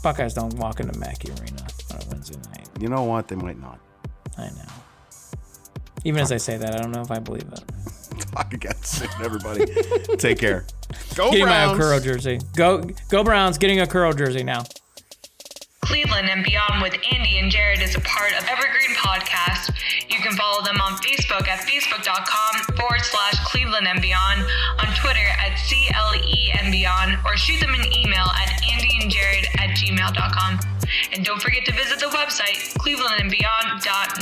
Buckeyes don't walk into Mackey Arena on a Wednesday night. You know what? They might not. I know. Even as I say that, I don't know if I believe it. Talk again soon, everybody. Take care. Go Getting Browns. my Okuro jersey. Go Browns. Getting a Okuro jersey now. Cleveland and Beyond with Andy and Jared is a part of Evergreen Podcast. You can follow them on Facebook at facebook.com/Cleveland and Beyond, on Twitter at CLE and Beyond, or shoot them an email at andyandjared@gmail.com. And don't forget to visit the website, clevelandandbeyond.net.